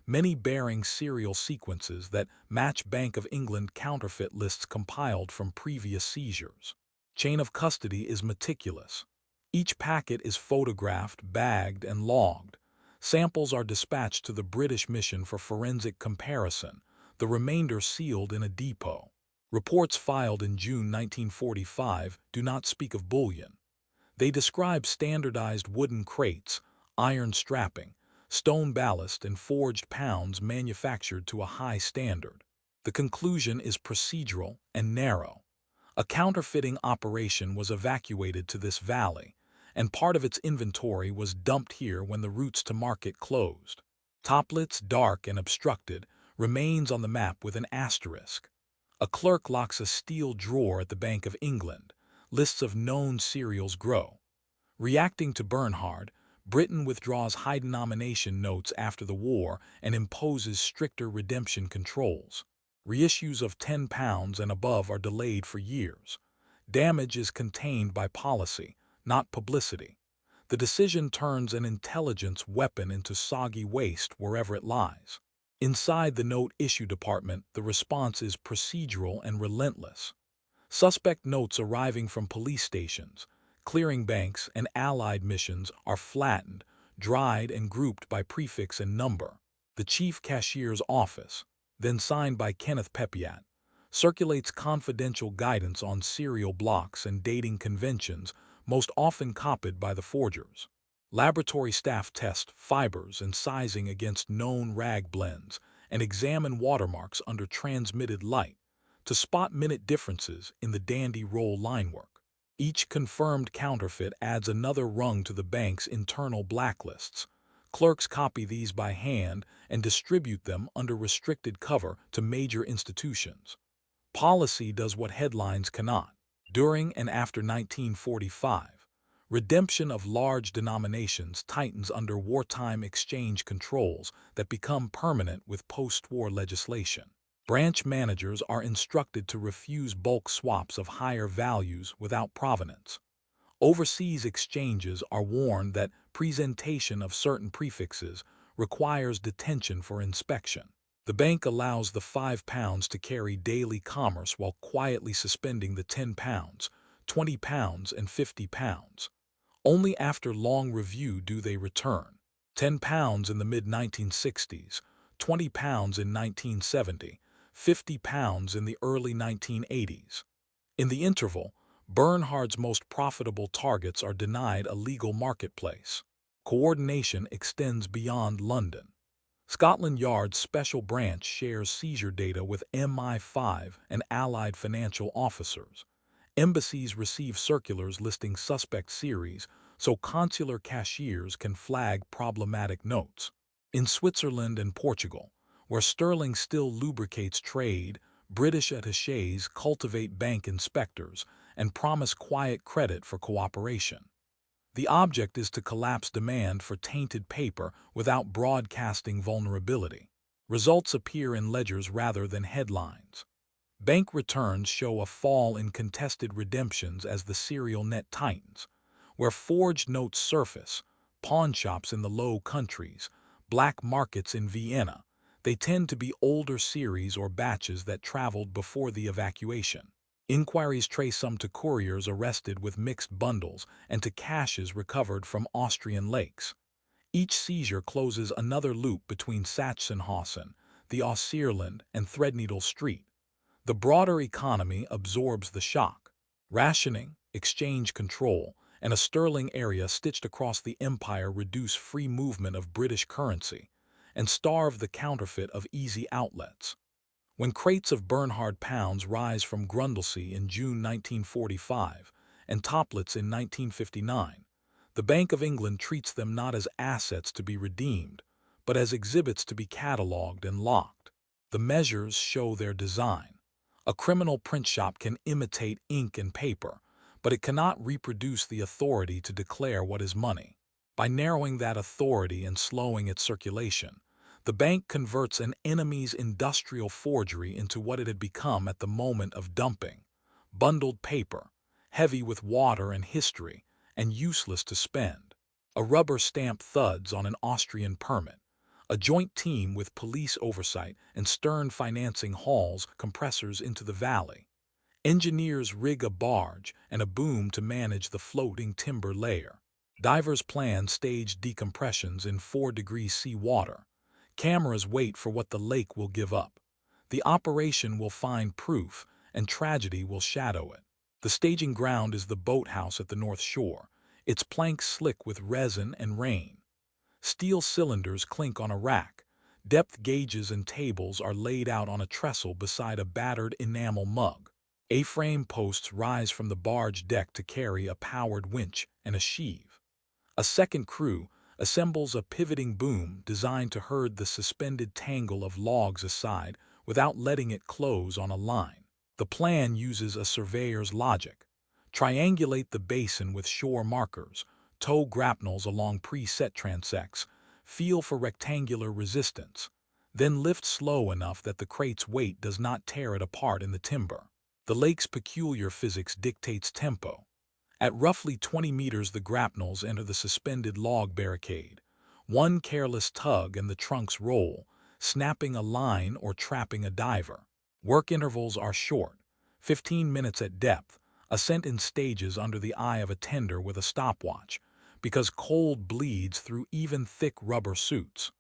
many bearing serial sequences that match Bank of England counterfeit lists compiled from previous seizures. Chain of custody is meticulous. Each packet is photographed, bagged, and logged. Samples are dispatched to the British mission for forensic comparison, the remainder sealed in a depot. Reports filed in June 1945 do not speak of bullion. They describe standardized wooden crates, iron strapping, stone ballast, and forged pounds manufactured to a high standard. The conclusion is procedural and narrow. A counterfeiting operation was evacuated to this valley, and part of its inventory was dumped here when the routes to market closed. Toplitz, dark and obstructed, remains on the map with an asterisk. A clerk locks a steel drawer at the Bank of England. Lists of known serials grow. Reacting to Bernhard, Britain withdraws high denomination notes after the war and imposes stricter redemption controls. Reissues of £10 and above are delayed for years. Damage is contained by policy, not publicity. The decision turns an intelligence weapon into soggy waste wherever it lies. Inside the note issue department, the response is procedural and relentless. Suspect notes arriving from police stations, clearing banks, and Allied missions are flattened, dried, and grouped by prefix and number. The chief cashier's office, then signed by Kenneth Pepiat, circulates confidential guidance on serial blocks and dating conventions, most often copied by the forgers. Laboratory staff test fibers and sizing against known rag blends and examine watermarks under transmitted light to spot minute differences in the dandy roll linework. Each confirmed counterfeit adds another rung to the bank's internal blacklists. Clerks copy these by hand and distribute them under restricted cover to major institutions. Policy does what headlines cannot. During and after 1945, Redemption of large denominations tightens under wartime exchange controls that become permanent with post-war legislation. Branch managers are instructed to refuse bulk swaps of higher values without provenance. Overseas exchanges are warned that presentation of certain prefixes requires detention for inspection. The bank allows the £5 to carry daily commerce while quietly suspending the £10, £20, and £50. Only after long review do they return. £10 in the mid-1960s, £20 in 1970, £50 in the early 1980s. In the interval, Bernhard's most profitable targets are denied a legal marketplace. Coordination extends beyond London. Scotland Yard's special branch shares seizure data with MI5 and allied financial officers. Embassies receive circulars listing suspect series so consular cashiers can flag problematic notes. In Switzerland and Portugal, where sterling still lubricates trade, British attachés cultivate bank inspectors and promise quiet credit for cooperation. The object is to collapse demand for tainted paper without broadcasting vulnerability. Results appear in ledgers rather than headlines. Bank returns show a fall in contested redemptions as the serial net tightens. Where forged notes surface, pawnshops in the Low Countries, black markets in Vienna, they tend to be older series or batches that traveled before the evacuation. Inquiries trace some to couriers arrested with mixed bundles and to caches recovered from Austrian lakes. Each seizure closes another loop between Sachsenhausen, the Aussierland, and Threadneedle Street. The broader economy absorbs the shock. Rationing, exchange control, and a sterling area stitched across the empire reduce free movement of British currency and starve the counterfeit of easy outlets. When crates of Bernhard pounds rise from Grundlsee in June 1945 and Toplitz in 1959, the Bank of England treats them not as assets to be redeemed, but as exhibits to be catalogued and locked. The measures show their design. A criminal print shop can imitate ink and paper, but it cannot reproduce the authority to declare what is money. By narrowing that authority and slowing its circulation, the bank converts an enemy's industrial forgery into what it had become at the moment of dumping: bundled paper, heavy with water and history, and useless to spend. A rubber stamp thuds on an Austrian permit. A joint team with police oversight and stern financing hauls compressors into the valley. Engineers rig a barge and a boom to manage the floating timber layer. Divers plan staged decompressions in 4 degrees C water. Cameras wait for what the lake will give up. The operation will find proof, and tragedy will shadow it. The staging ground is the boathouse at the North Shore, its planks slick with resin and rain. Steel cylinders clink on a rack. Depth gauges and tables are laid out on a trestle beside a battered enamel mug. A-frame posts rise from the barge deck to carry a powered winch and a sheave. A second crew assembles a pivoting boom designed to herd the suspended tangle of logs aside without letting it close on a line. The plan uses a surveyor's logic. Triangulate the basin with shore markers, tow grapnels along preset transects, feel for rectangular resistance, then lift slow enough that the crate's weight does not tear it apart in the timber. The lake's peculiar physics dictates tempo. At roughly 20 meters, the grapnels enter the suspended log barricade. One careless tug and the trunks roll, snapping a line or trapping a diver. Work intervals are short, 15 minutes at depth, ascent in stages under the eye of a tender with a stopwatch, because cold bleeds through even thick rubber suits.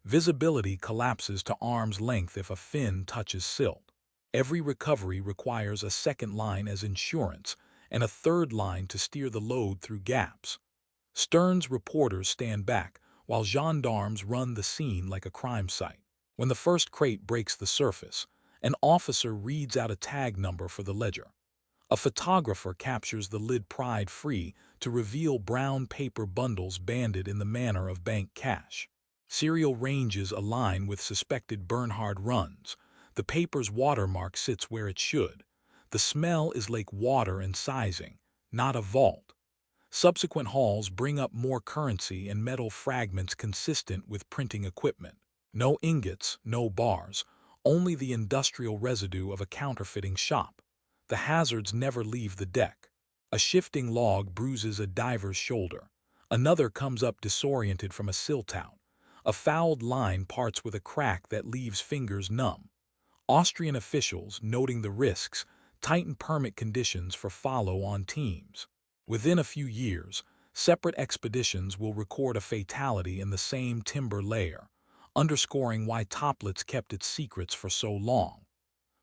Visibility collapses to arm's length if a fin touches silt. Every recovery requires a second line as insurance and a third line to steer the load through gaps. Stern's reporters stand back while gendarmes run the scene like a crime site. When the first crate breaks the surface, an officer reads out a tag number for the ledger. A photographer captures the lid pried free to reveal brown paper bundles banded in the manner of bank cash. Serial ranges align with suspected Bernhard runs. The paper's watermark sits where it should. The smell is like water and sizing, not a vault. Subsequent hauls bring up more currency and metal fragments consistent with printing equipment. No ingots, no bars, only the industrial residue of a counterfeiting shop. The hazards never leave the deck. A shifting log bruises a diver's shoulder. Another comes up disoriented from a sill-tout. A fouled line parts with a crack that leaves fingers numb. Austrian officials, noting the risks, tighten permit conditions for follow-on teams. Within a few years, separate expeditions will record a fatality in the same timber layer, underscoring why Toplitz kept its secrets for so long.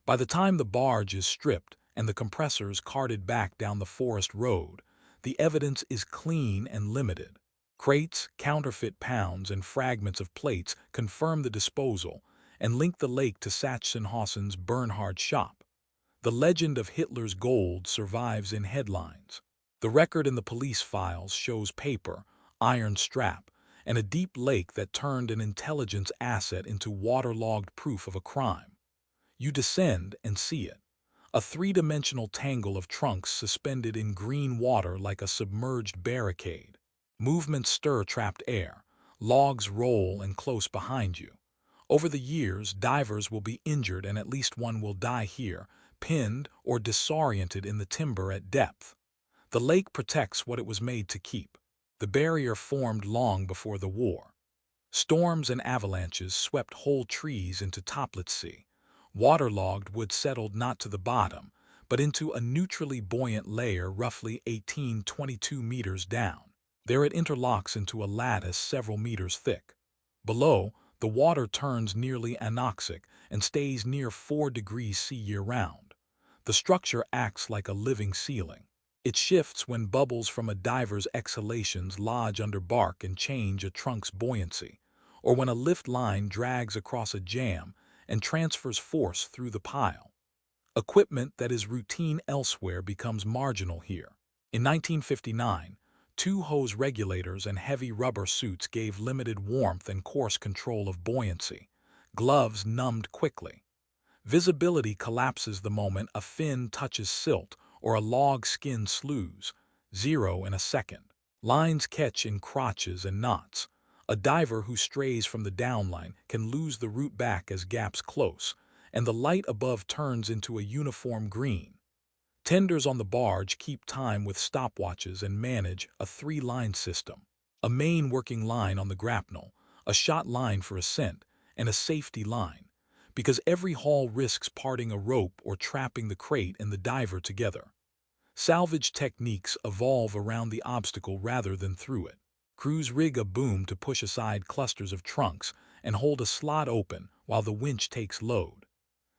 By the time the barge is stripped and the compressors carted back down the forest road, the evidence is clean and limited. Crates, counterfeit pounds, and fragments of plates confirm the disposal and link the lake to Sachsenhausen's Bernhard shop. The legend of Hitler's gold survives in headlines. The record in the police files shows paper, iron strap, and a deep lake that turned an intelligence asset into waterlogged proof of a crime. You descend and see it. A three-dimensional tangle of trunks suspended in green water like a submerged barricade. Movements stir trapped air. Logs roll and close behind you. Over the years, divers will be injured and at least one will die here, pinned or disoriented in the timber at depth. The lake protects what it was made to keep. The barrier formed long before the war. Storms and avalanches swept whole trees into Toplitz Sea. Waterlogged wood settled not to the bottom, but into a neutrally buoyant layer roughly 18-22 meters down. There it interlocks into a lattice several meters thick. Below, the water turns nearly anoxic and stays near 4 degrees C year-round. The structure acts like a living ceiling. It shifts when bubbles from a diver's exhalations lodge under bark and change a trunk's buoyancy, or when a lift line drags across a jam and transfers force through the pile. Equipment that is routine elsewhere becomes marginal here. In 1959, 2 hose regulators and heavy rubber suits gave limited warmth and coarse control of buoyancy. Gloves numbed quickly. Visibility collapses the moment a fin touches silt or a log skin slews, 0 in a second. Lines catch in crotches and knots. A diver who strays from the downline can lose the route back as gaps close, and the light above turns into a uniform green. Tenders on the barge keep time with stopwatches and manage a 3-line system. A main working line on the grapnel, a shot line for ascent, and a safety line, because every haul risks parting a rope or trapping the crate and the diver together. Salvage techniques evolve around the obstacle rather than through it. Crews rig a boom to push aside clusters of trunks and hold a slot open while the winch takes load.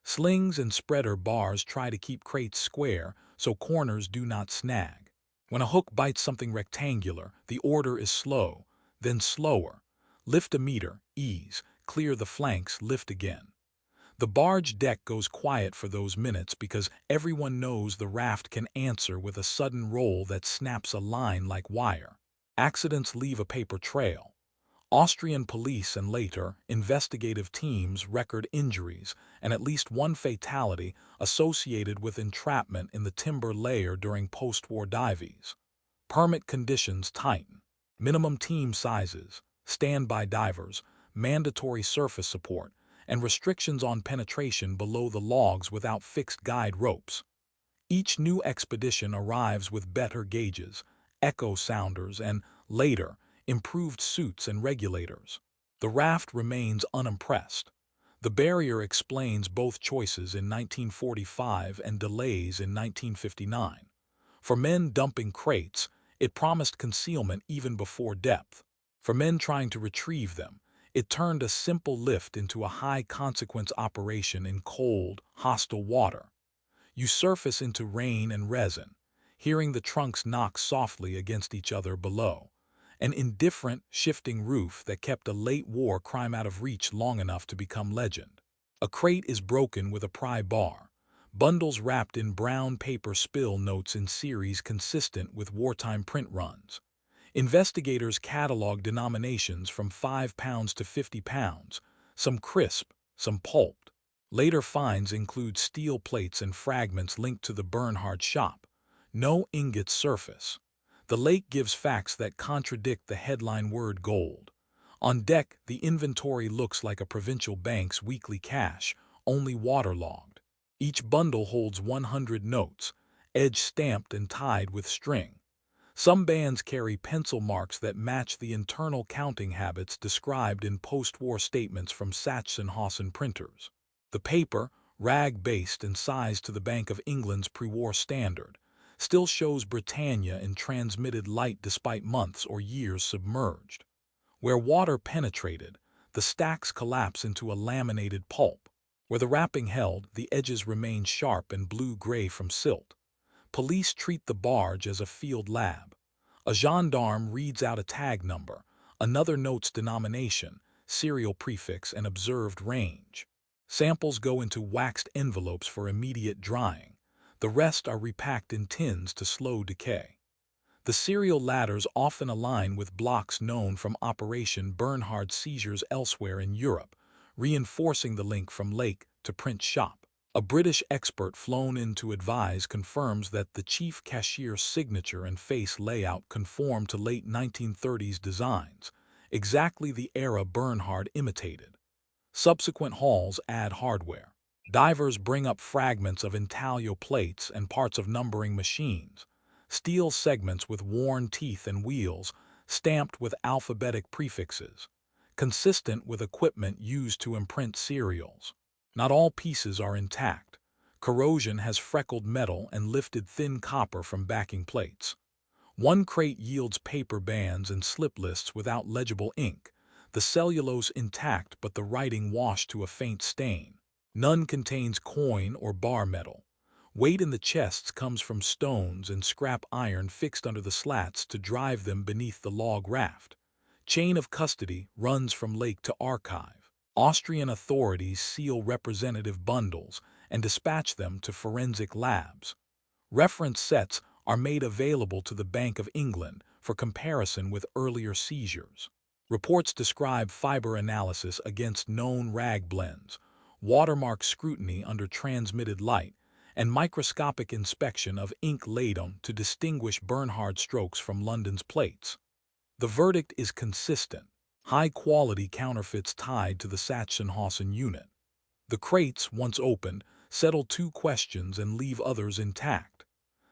Slings and spreader bars try to keep crates square so corners do not snag. When a hook bites something rectangular, the order is slow, then slower. Lift a meter, ease, clear the flanks, lift again. The barge deck goes quiet for those minutes because everyone knows the raft can answer with a sudden roll that snaps a line like wire. Accidents leave a paper trail. Austrian police and later, investigative teams record injuries and at least one fatality associated with entrapment in the timber layer during post-war dives. Permit conditions tighten. Minimum team sizes, standby divers, mandatory surface support, and restrictions on penetration below the logs without fixed guide ropes. Each new expedition arrives with better gauges, echo sounders, and, later, improved suits and regulators. The raft remains unimpressed. The barrier explains both choices in 1945 and delays in 1959. For men dumping crates, it promised concealment even before depth. For men trying to retrieve them, it turned a simple lift into a high-consequence operation in cold, hostile water. You surface into rain and resin, hearing the trunks knock softly against each other below. An indifferent, shifting roof that kept a late-war crime out of reach long enough to become legend. A crate is broken with a pry bar. Bundles wrapped in brown paper spill notes in series consistent with wartime print runs. Investigators catalog denominations from 5 pounds to 50 pounds, some crisp, some pulped. Later finds include steel plates and fragments linked to the Bernhard shop. No ingot surface. The lake gives facts that contradict the headline word gold. On deck, the inventory looks like a provincial bank's weekly cash, only waterlogged. Each bundle holds 100 notes, edge-stamped and tied with string. Some bands carry pencil marks that match the internal counting habits described in post-war statements from Sachsenhausen printers. The paper, rag-based and sized to the Bank of England's pre-war standard, still shows Britannia in transmitted light despite months or years submerged. Where water penetrated, the stacks collapse into a laminated pulp. Where the wrapping held, the edges remain sharp and blue-gray from silt. Police treat the barge as a field lab. A gendarme reads out a tag number, another notes denomination, serial prefix, and observed range. Samples go into waxed envelopes for immediate drying. The rest are repacked in tins to slow decay. The serial ladders often align with blocks known from Operation Bernhard seizures elsewhere in Europe, reinforcing the link from lake to print shop. A British expert flown in to advise confirms that the chief cashier's signature and face layout conform to late 1930s designs, exactly the era Bernhard imitated. Subsequent hauls add hardware. Divers bring up fragments of intaglio plates and parts of numbering machines, steel segments with worn teeth and wheels, stamped with alphabetic prefixes, consistent with equipment used to imprint serials. Not all pieces are intact. Corrosion has freckled metal and lifted thin copper from backing plates. One crate yields paper bands and slip lists without legible ink, the cellulose intact but the writing washed to a faint stain. None contains coin or bar metal. Weight in the chests comes from stones and scrap iron fixed under the slats to drive them beneath the log raft. Chain of custody runs from lake to archive. Austrian authorities seal representative bundles and dispatch them to forensic labs. Reference sets are made available to the Bank of England for comparison with earlier seizures. Reports describe fiber analysis against known rag blends, watermark scrutiny under transmitted light, and microscopic inspection of ink ladum to distinguish Bernhard strokes from London's plates. The verdict is consistent. High-quality counterfeits tied to the Sachsenhausen unit. The crates, once opened, settle two questions and leave others intact.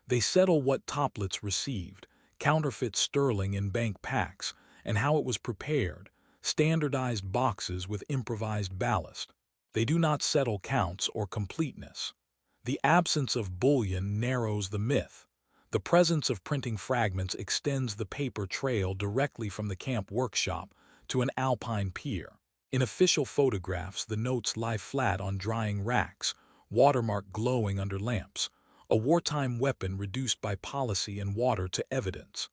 They settle what Toplitz received, counterfeit sterling in bank packs, and how it was prepared, standardized boxes with improvised ballast. They do not settle counts or completeness. The absence of bullion narrows the myth. The presence of printing fragments extends the paper trail directly from the camp workshop to an alpine pier. In official photographs, the notes lie flat on drying racks, watermark glowing under lamps, a wartime weapon reduced by policy and water to evidence.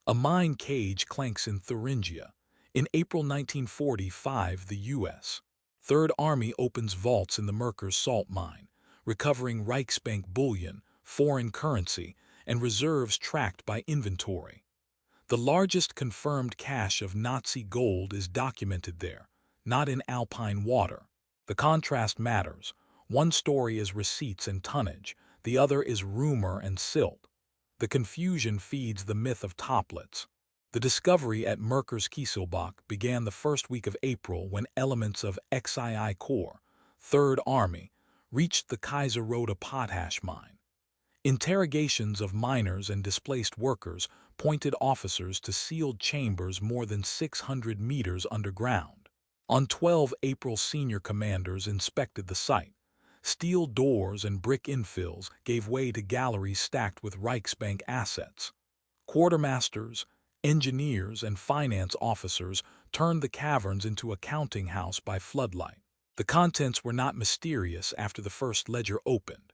A mine cage clanks in Thuringia. In April 1945, the U.S. Third Army opens vaults in the Merkers salt mine, recovering Reichsbank bullion, foreign currency, and reserves tracked by inventory. The largest confirmed cache of Nazi gold is documented there, not in alpine water. The contrast matters. One story is receipts and tonnage, the other is rumor and silt. The confusion feeds the myth of Toplitz. The discovery at Merkers Kieselbach began the first week of April when elements of XII Corps, Third Army, reached the Kaiserroda potash mine. Interrogations of miners and displaced workers pointed officers to sealed chambers more than 600 meters underground. On 12 April, senior commanders inspected the site. Steel doors and brick infills gave way to galleries stacked with Reichsbank assets. Quartermasters, engineers, and finance officers turned the caverns into a counting house by floodlight. The contents were not mysterious after the first ledger opened.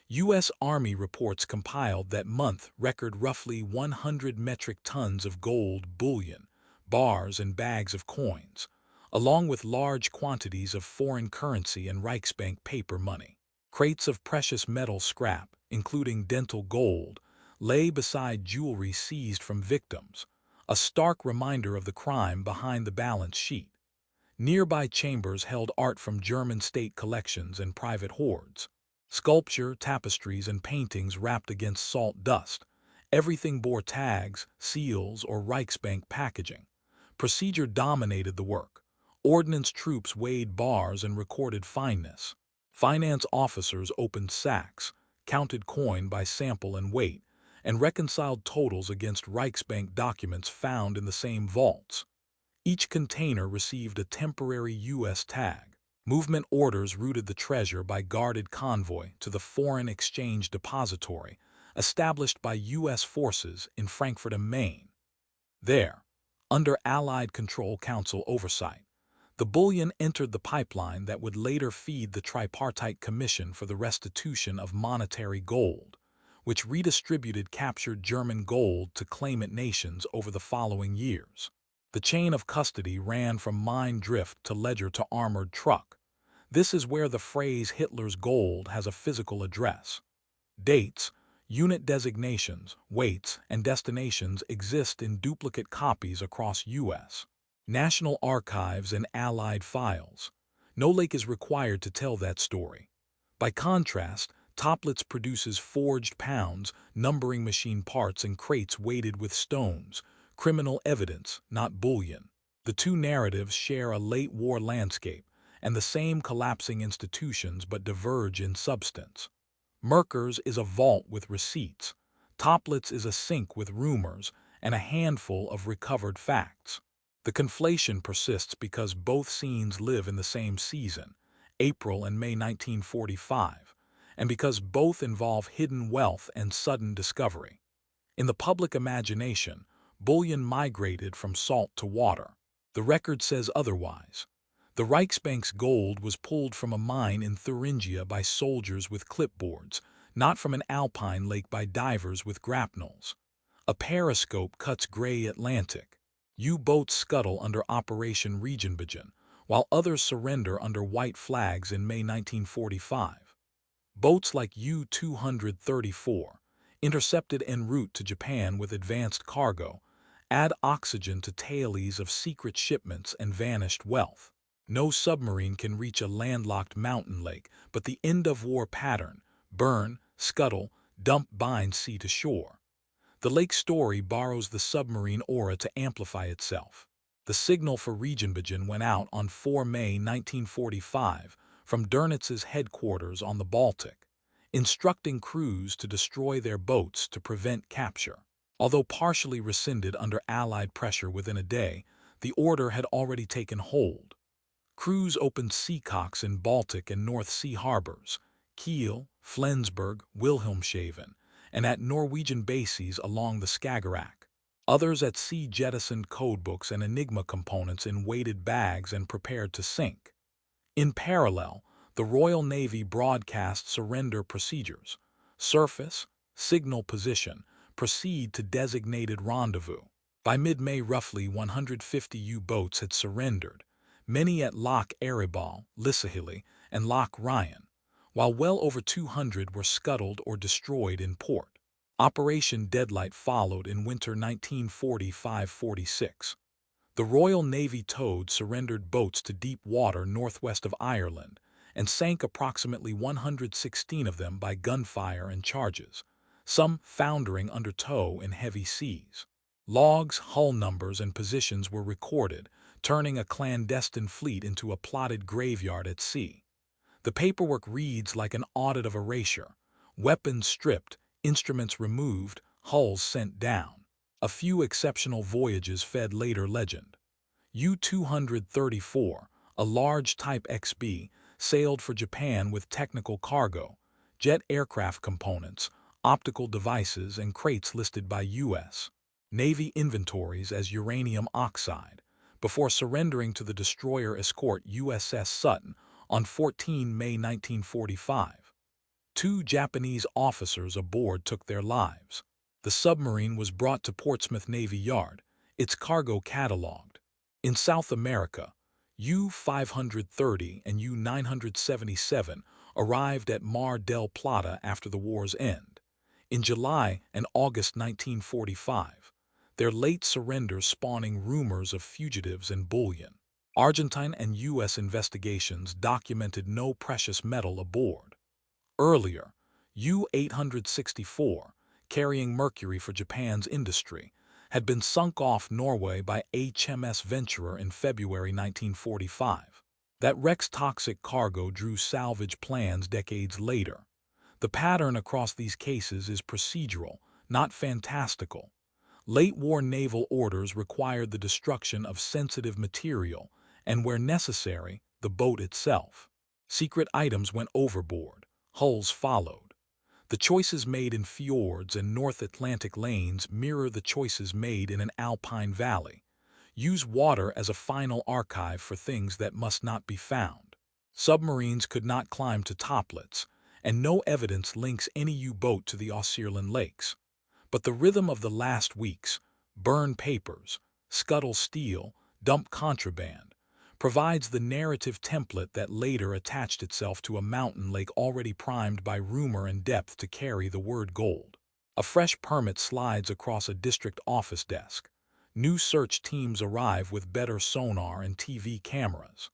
U.S. Army reports compiled that month record roughly 100 metric tons of gold bullion, bars, and bags of coins, along with large quantities of foreign currency and Reichsbank paper money. Crates of precious metal scrap, including dental gold, lay beside jewelry seized from victims, a stark reminder of the crime behind the balance sheet. Nearby chambers held art from German state collections and private hoards. Sculpture, tapestries, and paintings wrapped against salt dust, Everything bore tags, seals, or Reichsbank packaging. Procedure dominated the work. Ordnance troops weighed bars and recorded fineness. Finance officers opened sacks, counted coin by sample and weight, and reconciled totals against Reichsbank documents found in the same vaults. Each container received a temporary U.S. tag. Movement orders routed the treasure by guarded convoy to the Foreign Exchange Depository, established by U.S. forces in Frankfurt am Main. There, under Allied Control Council oversight, the bullion entered the pipeline that would later feed the Tripartite Commission for the Restitution of Monetary Gold, which redistributed captured German gold to claimant nations over the following years. The chain of custody ran from mine drift to ledger to armored truck. This is where the phrase Hitler's gold has a physical address. Dates, unit designations, weights, and destinations exist in duplicate copies across U.S. National Archives and Allied files. No lake is required to tell that story. By contrast, Toplitz produces forged pounds, numbering machine parts and crates weighted with stones, criminal evidence, not bullion. The two narratives share a late-war landscape and the same collapsing institutions but diverge in substance. Merker's is a vault with receipts. Toplitz is a sink with rumors and a handful of recovered facts. The conflation persists because both scenes live in the same season, April and May 1945, and because both involve hidden wealth and sudden discovery. In the public imagination, bullion migrated from salt to water. The record says otherwise. The Reichsbank's gold was pulled from a mine in Thuringia by soldiers with clipboards, not from an alpine lake by divers with grapnels. A periscope cuts gray Atlantic. U-boats scuttle under Operation Bernhard, while others surrender under white flags in May 1945. Boats like U-234, intercepted en route to Japan with advanced cargo, add oxygen to tailies of secret shipments and vanished wealth. No submarine can reach a landlocked mountain lake, but the end-of-war pattern, burn, scuttle, dump binds sea to shore. The lake story borrows the submarine aura to amplify itself. The signal for Regenbegen went out on 4 May 1945 from Dernitz's headquarters on the Baltic, instructing crews to destroy their boats to prevent capture. Although partially rescinded under Allied pressure within a day, the order had already taken hold. Crews opened seacocks in Baltic and North Sea harbors, Kiel, Flensburg, Wilhelmshaven, and at Norwegian bases along the Skagerrak. Others at sea jettisoned codebooks and Enigma components in weighted bags and prepared to sink. In parallel, the Royal Navy broadcast surrender procedures. Surface, signal position, proceed to designated rendezvous. By mid-May, roughly 150 U-boats had surrendered, many at Loch Erebal, Lissahilly, and Loch Ryan, while well over 200 were scuttled or destroyed in port. Operation Deadlight followed in winter 1945-46. The Royal Navy towed surrendered boats to deep water northwest of Ireland and sank approximately 116 of them by gunfire and charges, some foundering under tow in heavy seas. Logs, hull numbers, and positions were recorded, turning a clandestine fleet into a plotted graveyard at sea. The paperwork reads like an audit of erasure: weapons stripped, instruments removed, hulls sent down. A few exceptional voyages fed later legend. U-234, a large Type XB, sailed for Japan with technical cargo, jet aircraft components, optical devices, and crates listed by U.S. Navy inventories as uranium oxide, before surrendering to the destroyer escort USS Sutton on 14 May 1945. 2 Japanese officers aboard took their lives. The submarine was brought to Portsmouth Navy Yard, its cargo catalogued. In South America, U-530 and U-977 arrived at Mar del Plata after the war's end. In July and August 1945, their late surrender spawning rumors of fugitives and bullion. Argentine and U.S. investigations documented no precious metal aboard. Earlier, U-864, carrying mercury for Japan's industry, had been sunk off Norway by HMS Venturer in February 1945. That Reich's toxic cargo drew salvage plans decades later. The pattern across these cases is procedural, not fantastical. Late-war naval orders required the destruction of sensitive material, and where necessary, the boat itself. Secret items went overboard, hulls followed. The choices made in fjords and North Atlantic lanes mirror the choices made in an alpine valley. Use water as a final archive for things that must not be found. Submarines could not climb to Toplitz, and no evidence links any U-boat to the Austrian lakes. But the rhythm of the last weeks, burn papers, scuttle steel, dump contraband, provides the narrative template that later attached itself to a mountain lake already primed by rumor and depth to carry the word gold. A fresh permit slides across a district office desk. New search teams arrive with better sonar and TV cameras.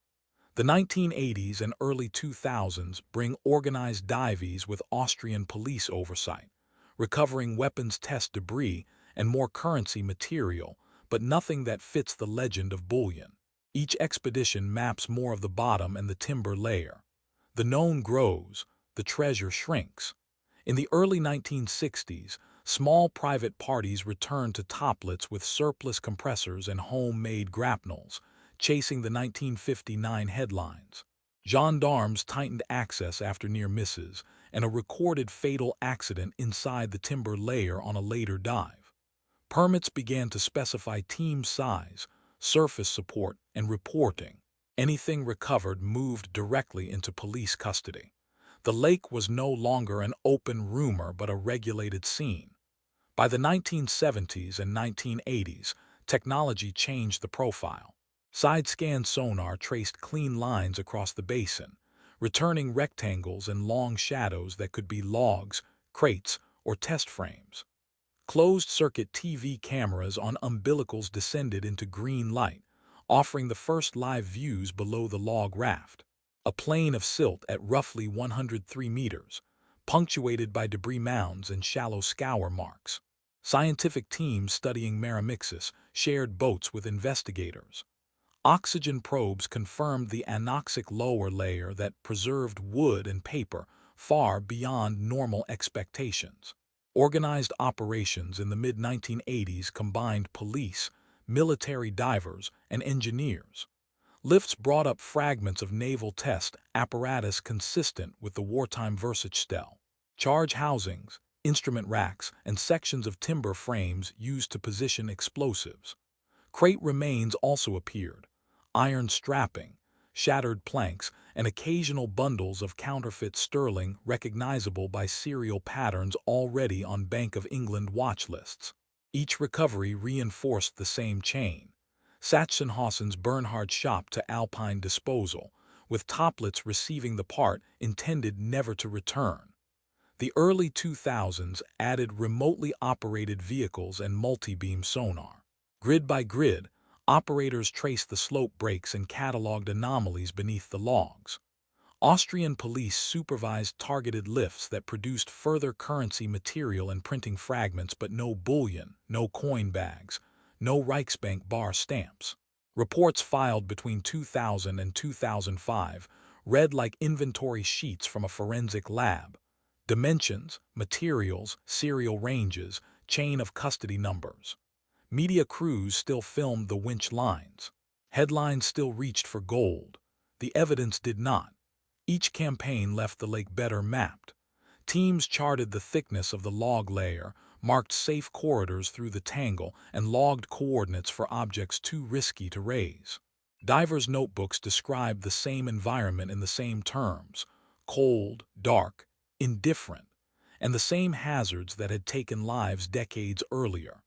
The 1980s and early 2000s bring organized dives with Austrian police oversight, recovering weapons test debris and more currency material, but nothing that fits the legend of bullion. Each expedition maps more of the bottom and the timber layer. The known grows, the treasure shrinks. In the early 1960s, small private parties returned to Toplitz with surplus compressors and homemade grapnels, chasing the 1959 headlines. Gendarmes tightened access after near misses, and a recorded fatal accident inside the timber layer on a later dive. Permits began to specify team size, surface support, and reporting. Anything recovered moved directly into police custody. The lake was no longer an open rumor but a regulated scene. By the 1970s and 1980s, technology changed the profile. Side-scan sonar traced clean lines across the basin, returning rectangles and long shadows that could be logs, crates, or test frames. Closed-circuit TV cameras on umbilicals descended into green light, offering the first live views below the log raft. A plain of silt at roughly 103 meters, punctuated by debris mounds and shallow scour marks. Scientific teams studying Meramixis shared boats with investigators. Oxygen probes confirmed the anoxic lower layer that preserved wood and paper far beyond normal expectations. Organized operations in the mid-1980s combined police, military divers, and engineers. Lifts brought up fragments of naval test apparatus consistent with the wartime Versace. Charge housings, instrument racks, and sections of timber frames used to position explosives. Crate remains also appeared. Iron strapping, shattered planks, and occasional bundles of counterfeit sterling recognizable by serial patterns already on Bank of England watch lists. Each recovery reinforced the same chain. Sachsenhausen's Bernhard shop to Alpine disposal, with Toplitz receiving the part intended never to return. The early 2000s added remotely operated vehicles and multi-beam sonar. Grid by grid, operators traced the slope breaks and cataloged anomalies beneath the logs. Austrian police supervised targeted lifts that produced further currency material and printing fragments, but no bullion, no coin bags, no Reichsbank bar stamps. Reports filed between 2000 and 2005 read like inventory sheets from a forensic lab. Dimensions, materials, serial ranges, chain of custody numbers. Media crews still filmed the winch lines. Headlines still reached for gold. The evidence did not. Each campaign left the lake better mapped. Teams charted the thickness of the log layer, marked safe corridors through the tangle, and logged coordinates for objects too risky to raise. Divers' notebooks described the same environment in the same terms: cold, dark, indifferent, and the same hazards that had taken lives decades earlier.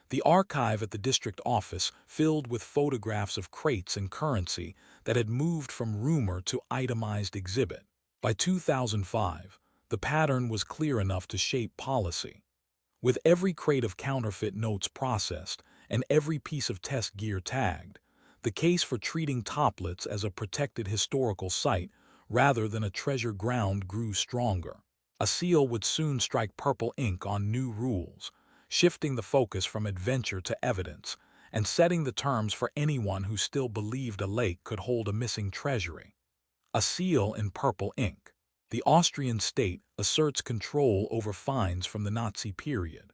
The archive at the district office filled with photographs of crates and currency that had moved from rumor to itemized exhibit. By 2005, the pattern was clear enough to shape policy. With every crate of counterfeit notes processed and every piece of test gear tagged, the case for treating Toplitz as a protected historical site rather than a treasure ground grew stronger. A seal would soon strike purple ink on new rules, shifting the focus from adventure to evidence, and setting the terms for anyone who still believed a lake could hold a missing treasury. A seal in purple ink. The Austrian state asserts control over finds from the Nazi period.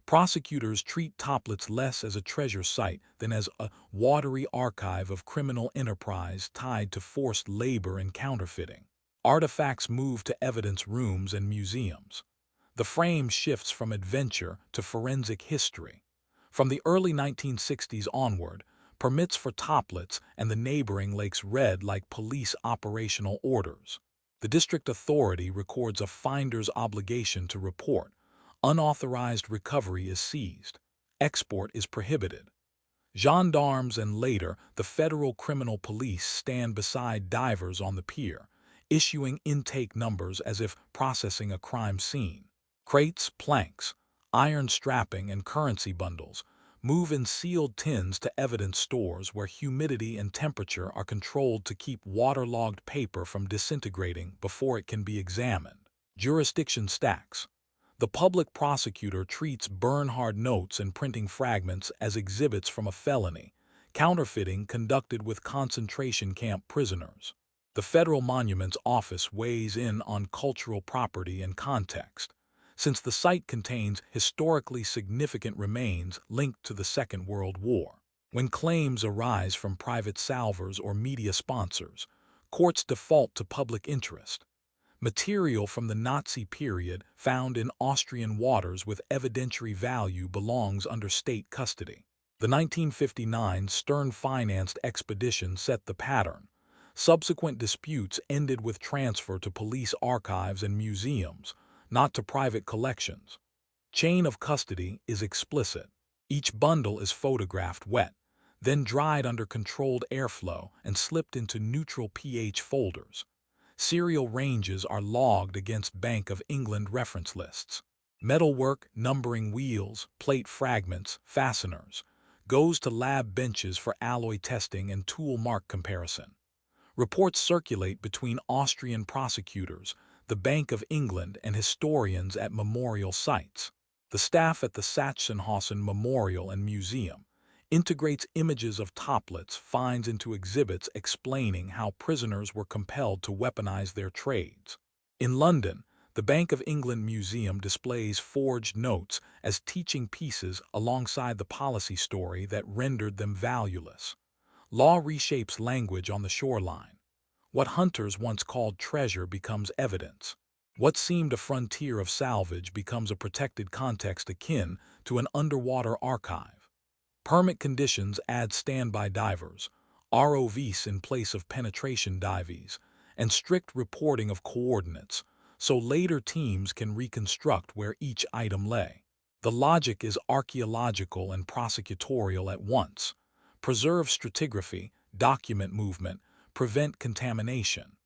Prosecutors treat Toplitz less as a treasure site than as a watery archive of criminal enterprise tied to forced labor and counterfeiting. Artifacts move to evidence rooms and museums. The frame shifts from adventure to forensic history. From the early 1960s onward, permits for Toplitz and the neighboring lakes read like police operational orders. The district authority records a finder's obligation to report. Unauthorized recovery is seized. Export is prohibited. Gendarmes and later the federal criminal police stand beside divers on the pier, issuing intake numbers as if processing a crime scene. Crates, planks, iron strapping, and currency bundles move in sealed tins to evidence stores where humidity and temperature are controlled to keep waterlogged paper from disintegrating before it can be examined. Jurisdiction stacks. The public prosecutor treats Bernhard notes and printing fragments as exhibits from a felony, counterfeiting conducted with concentration camp prisoners. The Federal Monuments Office weighs in on cultural property and context, since the site contains historically significant remains linked to the Second World War. When claims arise from private salvors or media sponsors, courts default to public interest. Material from the Nazi period found in Austrian waters with evidentiary value belongs under state custody. The 1959 Stern-financed expedition set the pattern. Subsequent disputes ended with transfer to police archives and museums, not to private collections. Chain of custody is explicit. Each bundle is photographed wet, then dried under controlled airflow and slipped into neutral pH folders. Serial ranges are logged against Bank of England reference lists. Metalwork, numbering wheels, plate fragments, fasteners, goes to lab benches for alloy testing and tool mark comparison. Reports circulate between Austrian prosecutors, the Bank of England, and historians at memorial sites. The staff at the Sachsenhausen Memorial and Museum integrates images of Toplitz finds into exhibits explaining how prisoners were compelled to weaponize their trades. In London, the Bank of England Museum displays forged notes as teaching pieces alongside the policy story that rendered them valueless. Law reshapes language on the shoreline. What hunters once called treasure becomes evidence. What seemed a frontier of salvage becomes a protected context akin to an underwater archive. Permit conditions add standby divers, ROVs in place of penetration dives, and strict reporting of coordinates, so later teams can reconstruct where each item lay. The logic is archaeological and prosecutorial at once. Preserve stratigraphy, document movement, prevent contamination.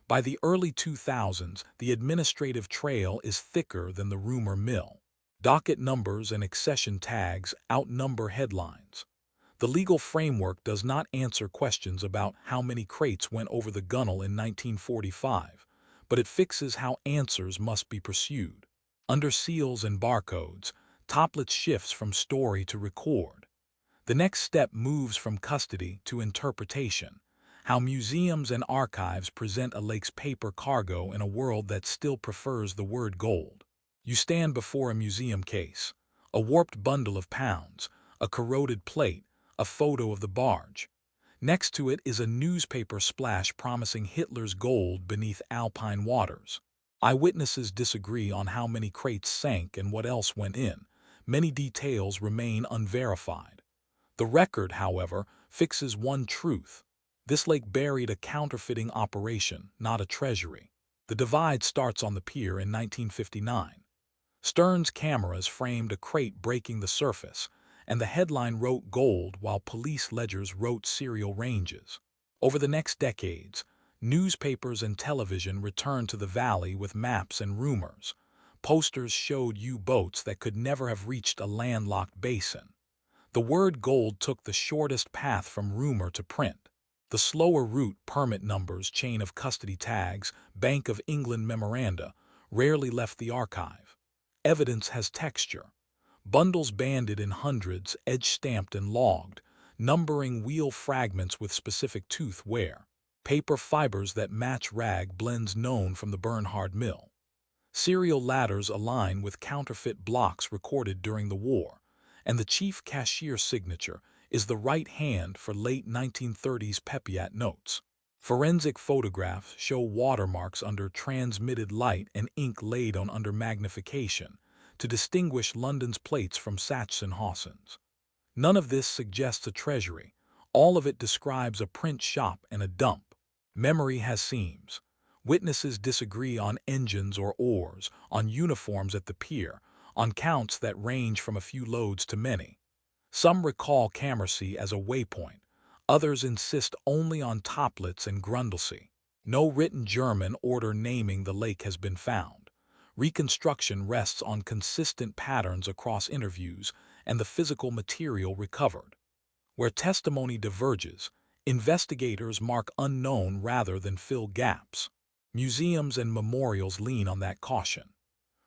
By the early 2000s, the administrative trail is thicker than the rumor mill. Docket numbers and accession tags outnumber headlines. The legal framework does not answer questions about how many crates went over the gunwale in 1945, but it fixes how answers must be pursued. Under seals and barcodes, Toplitz shifts from story to record. The next step moves from custody to interpretation, how museums and archives present a lake's paper cargo in a world that still prefers the word gold. You stand before a museum case, a warped bundle of pounds, a corroded plate, a photo of the barge. Next to it is a newspaper splash promising Hitler's gold beneath Alpine waters. Eyewitnesses disagree on how many crates sank and what else went in. Many details remain unverified. The record, however, fixes one truth. This lake buried a counterfeiting operation, not a treasury. The divide starts on the pier in 1959. Stern's cameras framed a crate breaking the surface, and the headline wrote gold while police ledgers wrote serial ranges. Over the next decades, newspapers and television returned to the valley with maps and rumors. Posters showed U-boats that could never have reached a landlocked basin. The word gold took the shortest path from rumor to print. The slower route, permit numbers, chain of custody tags, Bank of England memoranda, rarely left the archive. Evidence has texture. Bundles banded in hundreds, edge-stamped and logged, numbering wheel fragments with specific tooth wear. Paper fibers that match rag blends known from the Bernhard mill. Serial ladders align with counterfeit blocks recorded during the war, and the chief cashier's signature is the right hand for late 1930s Pepiat notes. Forensic photographs show watermarks under transmitted light and ink laid on under magnification to distinguish London's plates from Sachsenhausen's. None of this suggests a treasury. All of it describes a print shop and a dump. Memory has seams. Witnesses disagree on engines or oars, on uniforms at the pier, on counts that range from a few loads to many. Some recall Cammersey as a waypoint. Others insist only on Toplitz and Grundlsee. No written German order naming the lake has been found. Reconstruction rests on consistent patterns across interviews and the physical material recovered. Where testimony diverges, investigators mark unknown rather than fill gaps. Museums and memorials lean on that caution.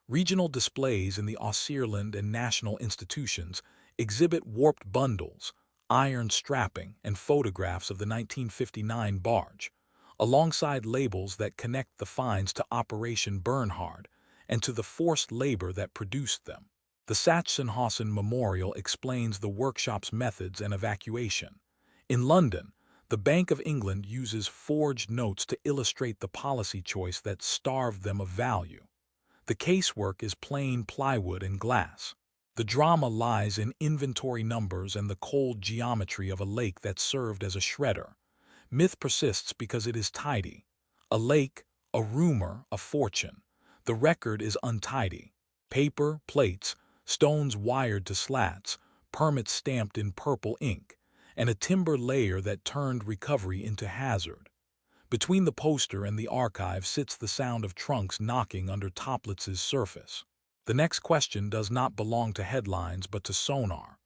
Regional displays in the Ausseerland and national institutions exhibit warped bundles, iron strapping, and photographs of the 1959 barge, alongside labels that connect the finds to Operation Bernhard and to the forced labor that produced them. The Sachsenhausen Memorial explains the workshop's methods and evacuation. In London, the Bank of England uses forged notes to illustrate the policy choice that starved them of value. The casework is plain plywood and glass. The drama lies in inventory numbers and the cold geometry of a lake that served as a shredder. Myth persists because it is tidy. A lake, a rumor, a fortune. The record is untidy. Paper, plates, stones wired to slats, permits stamped in purple ink, and a timber layer that turned recovery into hazard. Between the poster and the archive sits the sound of trunks knocking under Toplitz's surface. The next question does not belong to headlines but to sonar.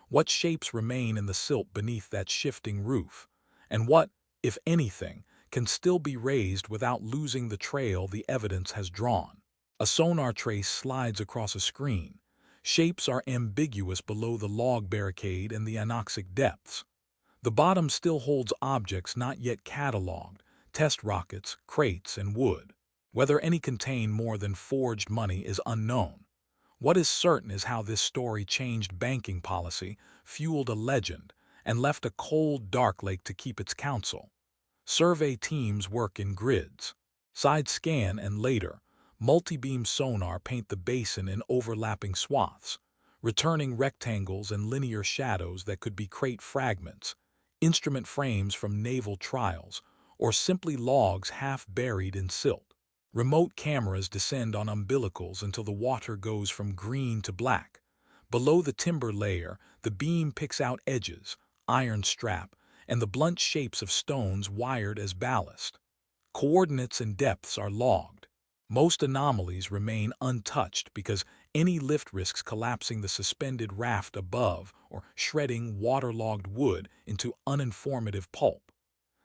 What shapes remain in the silt beneath that shifting roof? And what, if anything, can still be raised without losing the trail the evidence has drawn? A sonar trace slides across a screen. Shapes are ambiguous below the log barricade and the anoxic depths. The bottom still holds objects not yet catalogued, test rockets, crates, and wood. Whether any contain more than forged money is unknown. What is certain is how this story changed banking policy, fueled a legend, and left a cold, dark lake to keep its counsel. Survey teams work in grids. Side scan and later, multi-beam sonar paint the basin in overlapping swaths, returning rectangles and linear shadows that could be crate fragments, instrument frames from naval trials, or simply logs half buried in silt. Remote cameras descend on umbilicals until the water goes from green to black. Below the timber layer, the beam picks out edges, iron strap, and the blunt shapes of stones wired as ballast. Coordinates and depths are logged. Most anomalies remain untouched because any lift risks collapsing the suspended raft above or shredding waterlogged wood into uninformative pulp.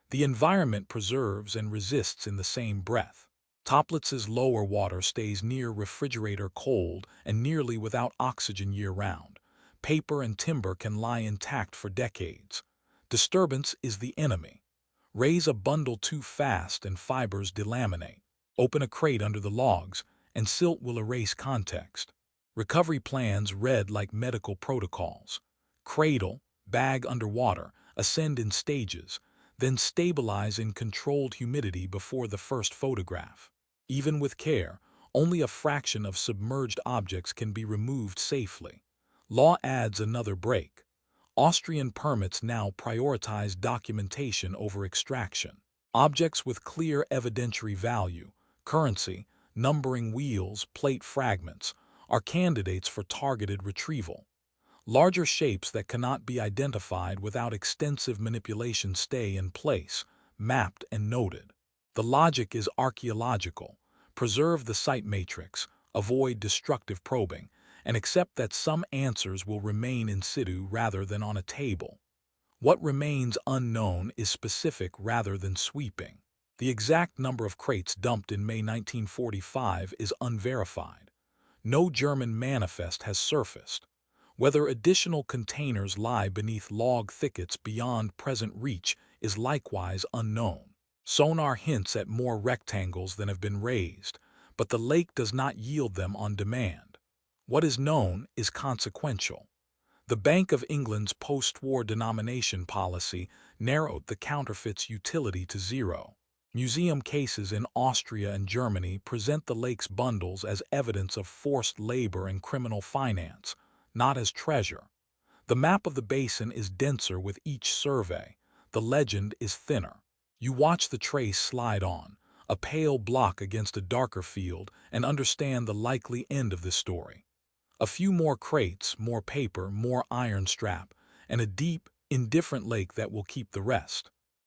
The environment preserves and resists in the same breath. Toplitz's lower water stays near refrigerator cold and nearly without oxygen year-round. Paper and timber can lie intact for decades. Disturbance is the enemy. Raise a bundle too fast and fibers delaminate. Open a crate under the logs, and silt will erase context. Recovery plans read like medical protocols. Cradle, bag underwater, ascend in stages, then stabilize in controlled humidity before the first photograph. Even with care, only a fraction of submerged objects can be removed safely. Law adds another break. Austrian permits now prioritize documentation over extraction. Objects with clear evidentiary value, currency, numbering wheels, plate fragments, are candidates for targeted retrieval. Larger shapes that cannot be identified without extensive manipulation stay in place, mapped and noted. The logic is archaeological. Preserve the site matrix, avoid destructive probing, and accept that some answers will remain in situ rather than on a table. What remains unknown is specific rather than sweeping. The exact number of crates dumped in May 1945 is unverified. No German manifest has surfaced. Whether additional containers lie beneath log thickets beyond present reach is likewise unknown. Sonar hints at more rectangles than have been raised, but the lake does not yield them on demand. What is known is consequential. The Bank of England's post-war denomination policy narrowed the counterfeit's utility to zero. Museum cases in Austria and Germany present the lake's bundles as evidence of forced labor and criminal finance, not as treasure. The map of the basin is denser with each survey. The legend is thinner. You watch the trace slide on, a pale block against a darker field, and understand the likely end of this story. A few more crates, more paper, more iron strap, and a deep, indifferent lake that will keep the rest.